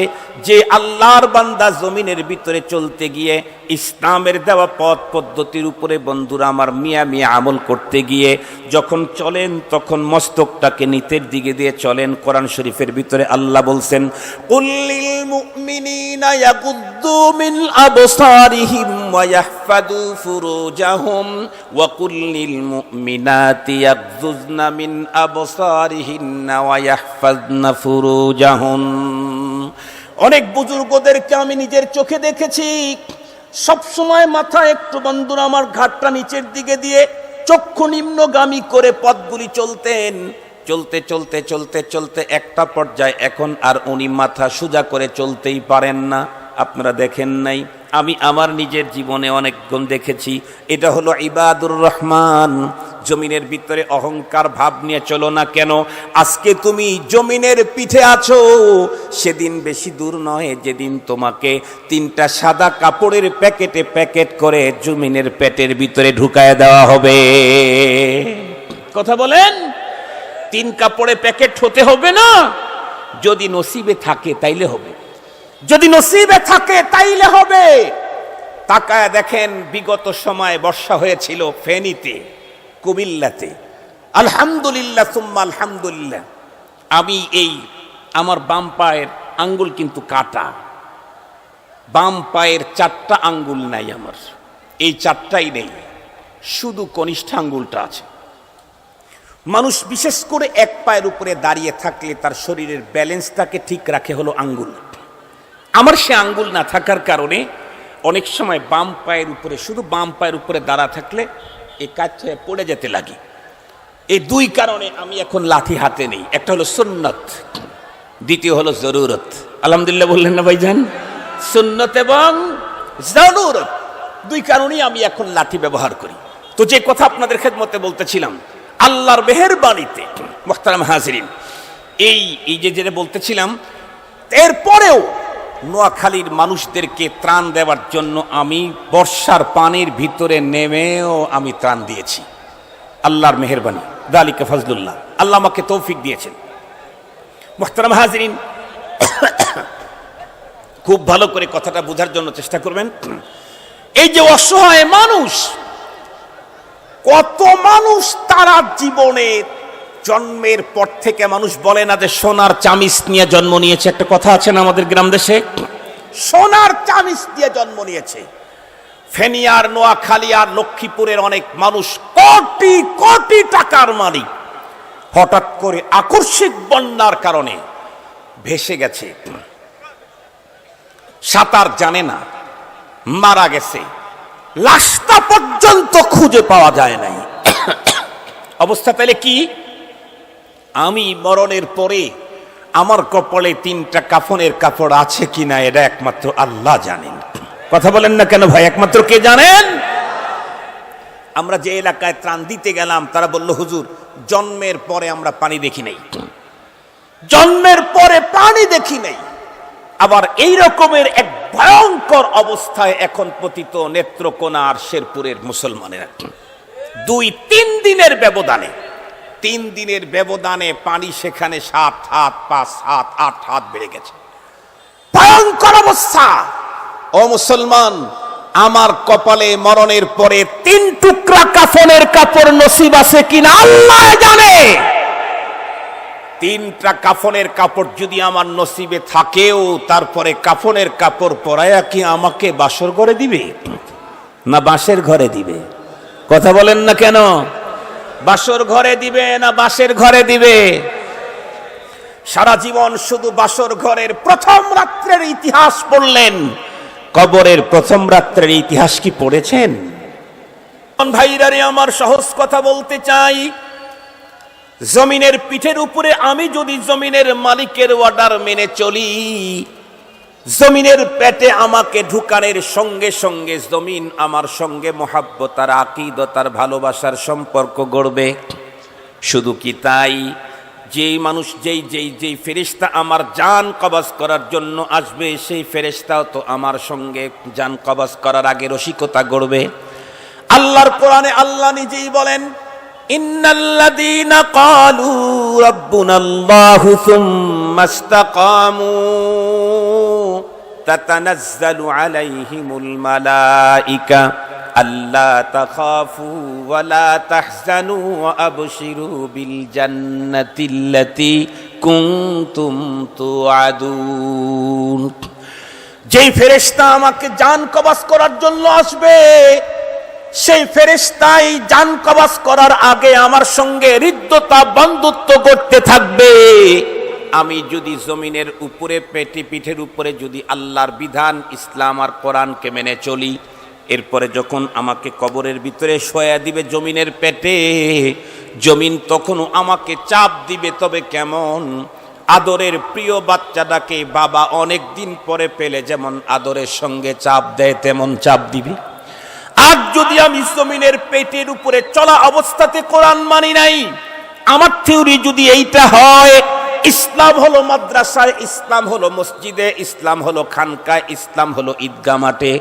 যে আল্লাহর বান্দা জমিনের ভিতরে চলতে গিয়ে ইসলামের দেওয়া পথ পদ্ধতির উপরে বন্ধুরা আমার মিয়া মিয়া আমল করতে গিয়ে যখন চলেন তখন মস্তকটাকে নিচের দিকে দিয়ে চলেন। কোরআন শরীফের ভিতরে আল্লাহ বলছেন কুল্লিল মুমিনিনা ইয়াগুদ্দু মিন আবসারিহিম ওয়া ইয়াহফাযু ফুরুজাহুম ওয়া কুল্লিল মুমিনাতি ইয়াগযুযনা মিন আবসারিহিন্না ওয়া ইয়াহফাযনা ফুরুজাহুম। অনেক বুজুর্গদেরকে আমি নিজের চোখে দেখেছি, সব সময় মাথা একটু বন্ধুরা আমার ঘাটটা নিচের দিকে দিয়ে চক্ষু নিম্নগামী করে পথগুলি চলতেন। চলতে চলতে চলতে চলতে একটা পর্যায়ে এখন আর উনি মাথা সোজা করে চলতেই পারেন না। আপনারা দেখেন নাই, আমি আমার নিজের জীবনে অনেক গুণ দেখেছি। এটা হলো ইবাদুর রহমান। জমিনের ভিতরে অহংকার ভাব নিয়ে চলো না কেন। আজকে তুমি জমিনের পিঠে আছো, সেদিন বেশি দূর নয় যেদিন তোমাকে 3টা সাদা কাপড়ের প্যাকেটে প্যাকেট করে জমিনের পেটের ভিতরে ঢুকায় দেওয়া হবে। কথা বলেন, 3 কাপড়ে প্যাকেট হতে হবে না, যদি নসিবে থাকে তাইলে হবে, যদি নসিবে থাকে তাইলে হবে। তাকায় দেখেন বিগত সময় বর্ষা হয়েছিল ফেনীতে, কুমিল্লাতে, আলহামদুলিল্লাহ সুম্মা আলহামদুলিল্লাহ। আমি এই আমার বাম পায়ের আঙ্গুল কিন্তু কাটা, বাম পায়ের 4টা আঙ্গুল নাই, আমার এই 4টাই নেই, শুধু কনিষ্ঠ আঙ্গুলটা আছে। মানুষ বিশেষ করে এক পায়ের উপরে দাঁড়িয়ে থাকলে তার শরীরের ব্যালেন্সটাকে ঠিক রাখে হলো আঙ্গুল। আমার সে আঙ্গুল না থাকার কারণে অনেক সময় বাম পায়ের উপরে, শুধু বাম পায়ের উপরে দাঁড়া থাকলে এই কাজ পড়ে যেতে লাগে। এই 2 কারণে আমি এখন লাঠি হাতে নেই। একটা হলো সুন্নত, দ্বিতীয় হলো জরুরত। আলহামদুলিল্লাহ বললেন না ভাইজান? সুন্নত এবং জরুরত, 2 কারণেই আমি এখন লাঠি ব্যবহার করি। তো যে কথা আপনাদের খেদমতে বলতেছিলাম, আল্লাহর মেহেরবানিতে মুহতারাম হাজিরিন, এই যে যেটা বলতেছিলাম, এরপরেও নোয়াখালীর মানুষদেরকে ত্রাণ দেওয়ার জন্য আমি বর্ষার পানির ভিতরে নেমেও আমি ত্রাণ দিয়েছি। আল্লাহর মেহেরবানি, যালিকা ফজলুল্লাহ, আল্লাহ আমাকে তৌফিক দিয়েছেন। মুহতারাম হাজিরিন, খুব ভালো করে কথাটা বোঝার জন্য চেষ্টা করবেন। এই যে অসহায় মানুষ, কত মানুষ তারা জীবনে জন্মের পর থেকে মানুষ বলে না যে সোনার চামিচ নিয়ে জন্ম নিয়েছে, একটা কথা আছে না আমাদের গ্রাম দেশে, সোনার চামিচ দিয়ে জন্ম নিয়েছে। ফেনী আর নোয়াখালী আর লক্ষ্মীপুরের অনেক মানুষ কোটি কোটি টাকার মালিক, হঠাৎ করে আকস্মিক বন্যার কারণে ভেসে গেছে, সাঁতার জানে না, মারা গেছে, লাশটা পর্যন্ত খুঁজে পাওয়া যায় নাই। অবস্থা তাহলে কি? আমি মরণের পরে আমার কপালে 3টা কাফনের কাপড় আছে কিনা এটা একমাত্র আল্লাহ জানেন। কথা বলেন না কেন ভাই? একমাত্র কে জানেন? আমরা যে এলাকায় ত্রাণ দিতে গেলাম তারা বলল, হুজুর জন্মের পরে আমরা পানি দেখি নাই, জন্মের পরে পানি দেখি নাই। আবার এই রকমের এক ভয়ঙ্কর অবস্থায় এখন পতিত নেত্রকোনা আর শেরপুরের মুসলমানেরা 2-3 দিনের ব্যবধানে, 3 দিনের ব্যবধানে পানি সেখানে 7 হাত, 5 হাত, 8 হাত বেড়ে গেছে। ভয়ঙ্কর অবস্থা। ও মুসলমান, আমার কপালে মরণের পরে 3 টুকরা কাফনের কাপড় নসিব আছে কিনা আল্লাহ জানে। 3টা কাফনের কাপড় যদি আমার নসিবে থাকেও, তারপরে কাফনের কাপড় পরায়া কি আমাকে বাসর ঘরে দিবে না বাঁশের ঘরে দিবে? কথা বলেন না কেন? বাসর ঘরে দিবে না বাঁশের ঘরে দিবে? সারা জীবন শুধু বাসর ঘরের প্রথম রাত্রের ইতিহাস পড়লেন, কবরের প্রথম রাত্রের ইতিহাস কি পড়েছেন? ভাইরারে আমার সহজ কথা বলতে চাই, জমিনের পিঠের উপরে আমি যদি জমিনের মালিকের অর্ডার মেনে চলি, জমিনের পেটে আমাকে ঢুকানোর সঙ্গে সঙ্গে জমিন আমার সঙ্গে মহাব্বত আর আকীদত আর ভালোবাসার সম্পর্ক গড়বে। শুধু কি তাই, যেই মানুষ যেই ফেরেশতা আমার জান কবজ করার জন্য আসবে, সেই ফেরেশতাও তো আমার সঙ্গে জান কবজ করার আগে রসিকতা গড়বে। আল্লাহর কোরআনে আল্লাহ নিজেই বলেন, ইন্নাল্লাযীনা ক্বালু রাব্বুনাল্লাহু সুম্মা ইসতাকামু তাতানাজ্জালু আলাইহিমুল মালায়েকা আল্লা তাখাফু ওয়া লা তাহজানু ওয়া আবশিরু বিল জান্নাতিল্লাতী কুনতুম তুআদুন। যেই ফেরেশতা আমাকে জান কবজ করার জন্য আসবে, সেই ফেরেশতাই জান কবজ করার আগে আমার সঙ্গে হৃদ্যতা বন্ধুত্ব করতে থাকবে। আমি যদি জমিনের উপরে পেটে পিঠের উপরে যদি আল্লাহর বিধান ইসলাম আর কোরআনকে মেনে চলি, এরপরে যখন আমাকে কবরের ভিতরে শোয়া দিবে জমিনের পেটে, জমিন তখনও আমাকে চাপ দিবে। তবে কেমন? আদরের প্রিয় বাচ্চাটাকে বাবা অনেক দিন পরে পেলে যেমন আদরের সঙ্গে চাপ দেয়, তেমন চাপ দিবে। আজ যদি আমি জমিনের পেটের উপরে চলা অবস্থাতে কোরআন মানি নাই, আমার থিওরি যদি এইটা হয়, ইসলাম হলো মাদ্রাসায়, ইসলাম হলো মসজিদে, ইসলাম হলো খানকায়, ইসলাম হলো ঈদগাহ মাঠে,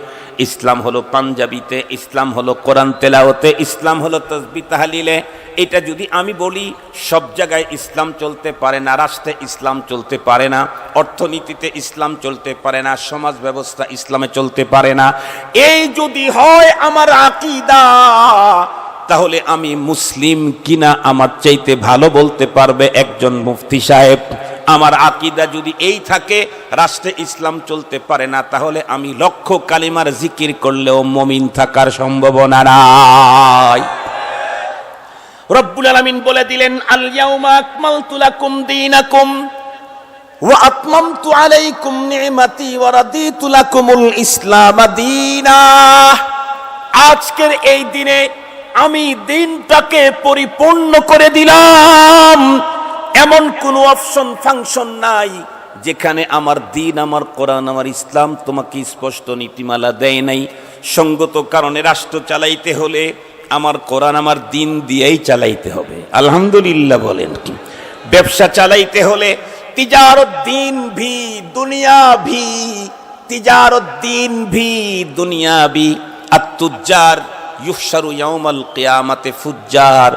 ইসলাম হলো পাঞ্জাবিতে, ইসলাম হলো কোরআন তেলাওয়াতে, ইসলাম হলো তাসবিহ তাহলিলে, এটা যদি আমি বলি, সব জায়গায় ইসলাম চলতে পারে না, রাষ্ট্রে ইসলাম চলতে পারে না, অর্থনীতিতে ইসলাম চলতে পারে না, সমাজ ব্যবস্থা ইসলামে চলতে পারে না, এই যদি হয় আমার আকীদা, তাহলে আমি মুসলিম কিনা আমার চাইতে ভালো বলতে পারবে একজন মুফতি সাহেব। আমার আকীদা যদি এই থাকে রাষ্ট্রে ইসলাম চলতে পারে না, তাহলে আমি লক্ষ কালিমার জিকির করলেও মুমিন থাকার সম্ভাবনা নাই। রব্বুল আলামিন বলে দিলেন, আল ইয়াউমা আকমালতু লাকুম দীনাকুম ওয়া আতমামতু আলাইকুম নি'মাতি ওয়া রাদিতু লাকুমুল ইসলাম দীনা। আজকের এই দিনে আমি দিনটাকে পরিপূর্ণ করে দিলাম। এমন কোন অপশন ফাংশন নাই যেখানে আমার দিন, আমার কোরআন, আমার ইসলাম তোমাকে স্পষ্ট নীতিমালা দেয় নাই। সঙ্গত কারণে রাষ্ট্র চালাইতে হলে আমার কোরআন, আমার দিন দিয়েই চালাইতে হবে। আলহামদুলিল্লাহ বলেন। ব্যবসা চালাইতে হলে তিজারত দিন ভি দুনিয়া ভি, তিজারত দিন ভি দুনিয়া ভি। আত-তুজ্জার ইউহশারু ইয়াউমাল কিয়ামাতে ফুজ্জার।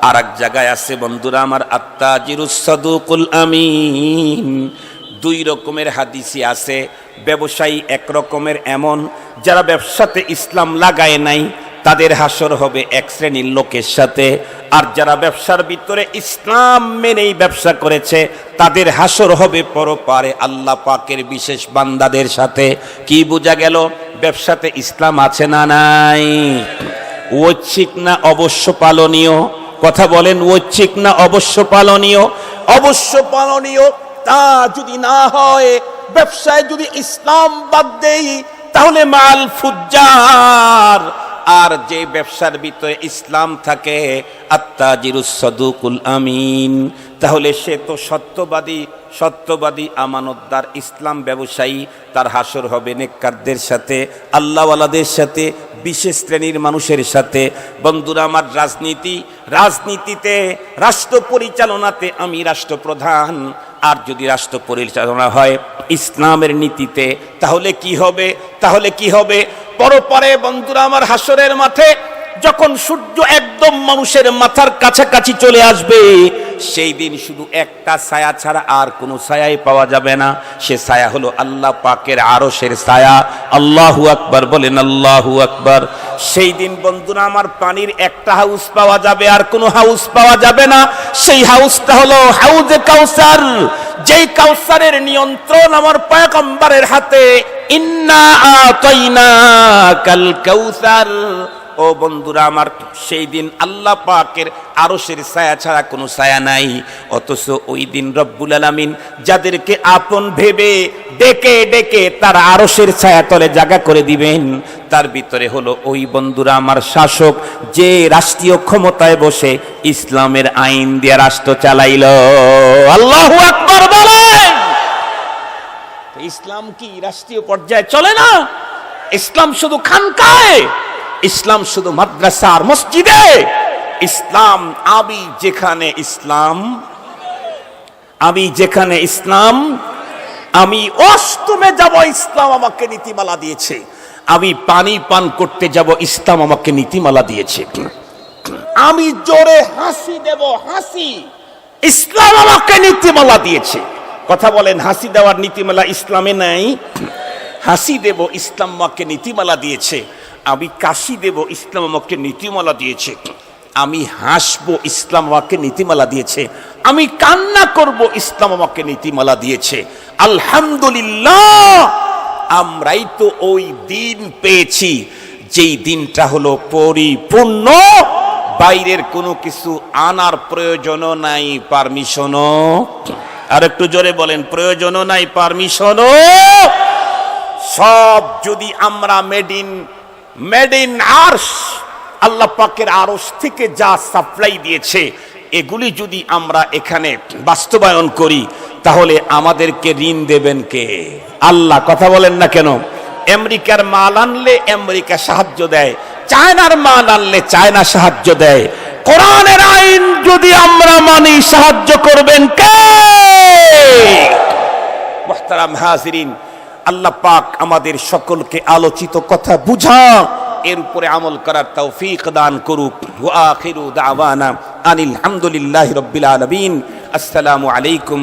আর এক জায়গায় আছে বন্ধুরা আমার, আত-তাজিরুস সাদুকুল আমিন। 2 রকমের হাদিসই আছে। ব্যবসায়ী এক রকমের এমন যারা ব্যবসাতে ইসলাম লাগায় নাই, তাদের হাসর হবে এক শ্রেণীর লোকের সাথে, আর যারা ব্যবসার ভিতরে ইসলাম মেনেই ব্যবসা করেছে তাদের হাসর হবে পরপারে আল্লাহ পাকের বিশেষ বান্দাদের সাথে। কি বোঝা গেল? ব্যবসাতে ইসলাম আছে না নাই? ঐচ্ছিক না অবশ্য পালনীয়? কথা বলেন, ঐচ্ছিক না অবশ্য পালনীয়? অবশ্য পালনীয়। তা যদি না হয়, ব্যবসায় যদি ইসলাম বাদ দেই তাহলে মাল ফুজ্জার। আর যে ব্যবসার ভিতরে ইসলাম থাকে, আত্তাজিরুস সাদুকুল আমিন, তাহলে সে তো সত্যবাদী আমানতদার ইসলাম ব্যবসায়ী। তার হাসর হবে নেককারদের সাথে, আল্লাহওয়ালাদের সাথে, বিশেষ শ্রেণীর মানুষের সাথে। বন্ধুরা আমার, রাজনীতিতে রাষ্ট্র পরিচালনাতে আমি রাষ্ট্রপ্রধান, আর যদি রাষ্ট্র পরিচালনা হয় ইসলামের নীতিতে তাহলে কি হবে? পরপরে বন্ধুরা আমার, হাসরের মাঠে যখন সূর্য একদম মানুষের মাথার কাছাকাছি চলে আসবে, সেই দিন শুধু একটা ছায়া ছাড়া আর কোনো ছায়াই পাওয়া যাবে না। সে ছায়া হলো আল্লাহ পাকের আরশের ছায়া। আল্লাহু আকবার বলেন, আল্লাহু আকবার। সেই দিন বন্ধুরা আমার, পানির একটা হাউস পাওয়া যাবে, আর কোনো হাউস পাওয়া যাবে না। সেই হাউসটা হলো হাউজে কাউসার, যেই কাউসারের নিয়ন্ত্রণ আমার পয়গম্বরের হাতে। ইন্না আতাইনাকাল কাউসার। ও বন্ধুরা আমার, সেই দিন আল্লাহ পাকের আরশের ছায়া ছাড়া কোনো ছায়া নাই। অথচ ওই দিন রব্বুল আলামিন যাদেরকে আপন ভেবে ডেকে তার আরশের ছায়া তলে জায়গা করে দিবেন, তার ভিতরে হলো ওই বন্ধুরা আমার শাসক, যে রাষ্ট্রীয় ক্ষমতায় বসে ইসলামের আইন দিয়ে রাষ্ট্র চালাইল। আল্লাহু আকবার বলেন। ইসলাম কি রাষ্ট্রীয় পর্যায়ে চলে না? ইসলাম শুধু খানকায়, ইসলাম শুধু মাদ্রাসা আর মসজিদে। ইসলাম আমি যেখানে ইসলাম, আমি অষ্টমে যাব, ইসলাম আমাকে নীতিমালা দিয়েছে। আমি পানি পান করতে যাব, ইসলাম আমাকে নীতিমালা দিয়েছে। আমি জোরে হাসি দেব, ইসলাম আমাকে নীতিমালা দিয়েছে। কথা বলেন, হাসি দেওয়ার নীতিমালা ইসলামে নাই? হাসি দেব, ইসলাম আমাকে নীতিমালা দিয়েছে। আমি কাশি দেব, ইসলাম আমাকে নীতিমালা দিয়েছে। আমি হাসবো, ইসলাম আমাকে নীতিমালা দিয়েছে। আমি কান্না করব, ইসলাম আমাকে নীতিমালা দিয়েছে। আলহামদুলিল্লাহ, আমরাই তো ওই দিন পেয়েছি যেই দিনটা হলো পরিপূর্ণ, বাইরের কোনো কিছু আনার প্রয়োজনও নাই, পারমিশনও। আর একটু জোরে বলেন, প্রয়োজনও নাই, পারমিশনও। সব যদি আমরা মেড ইন আরশ, আল্লাহ পাকের আরশ থেকে যা সাপ্লাই দিয়েছে, এগুলি যদি আমরা এখানে বাস্তবায়ন করি, তাহলে আমাদেরকে ঋণ দেবেন কে? আল্লাহ। কথা বলেন না কেন? আমেরিকার মাল আনলে আমেরিকা সাহায্য দেয়, চায়নার মাল আনলে চায়না সাহায্য দেয়। কোরআনের আইন যদি আমরা মানি, সাহায্য করবেন কে? মুহতারাম হাজিরিন, আল্লাহ পাক আমাদের সকলকে আলোচিত কথা বুঝা, এর উপরে আমল করার তৌফিক দান করুক। ওয়া আখিরু দাওয়ানা আনিল হামদুলিল্লাহি রাব্বিল আলামিন। আসসালামু আলাইকুম।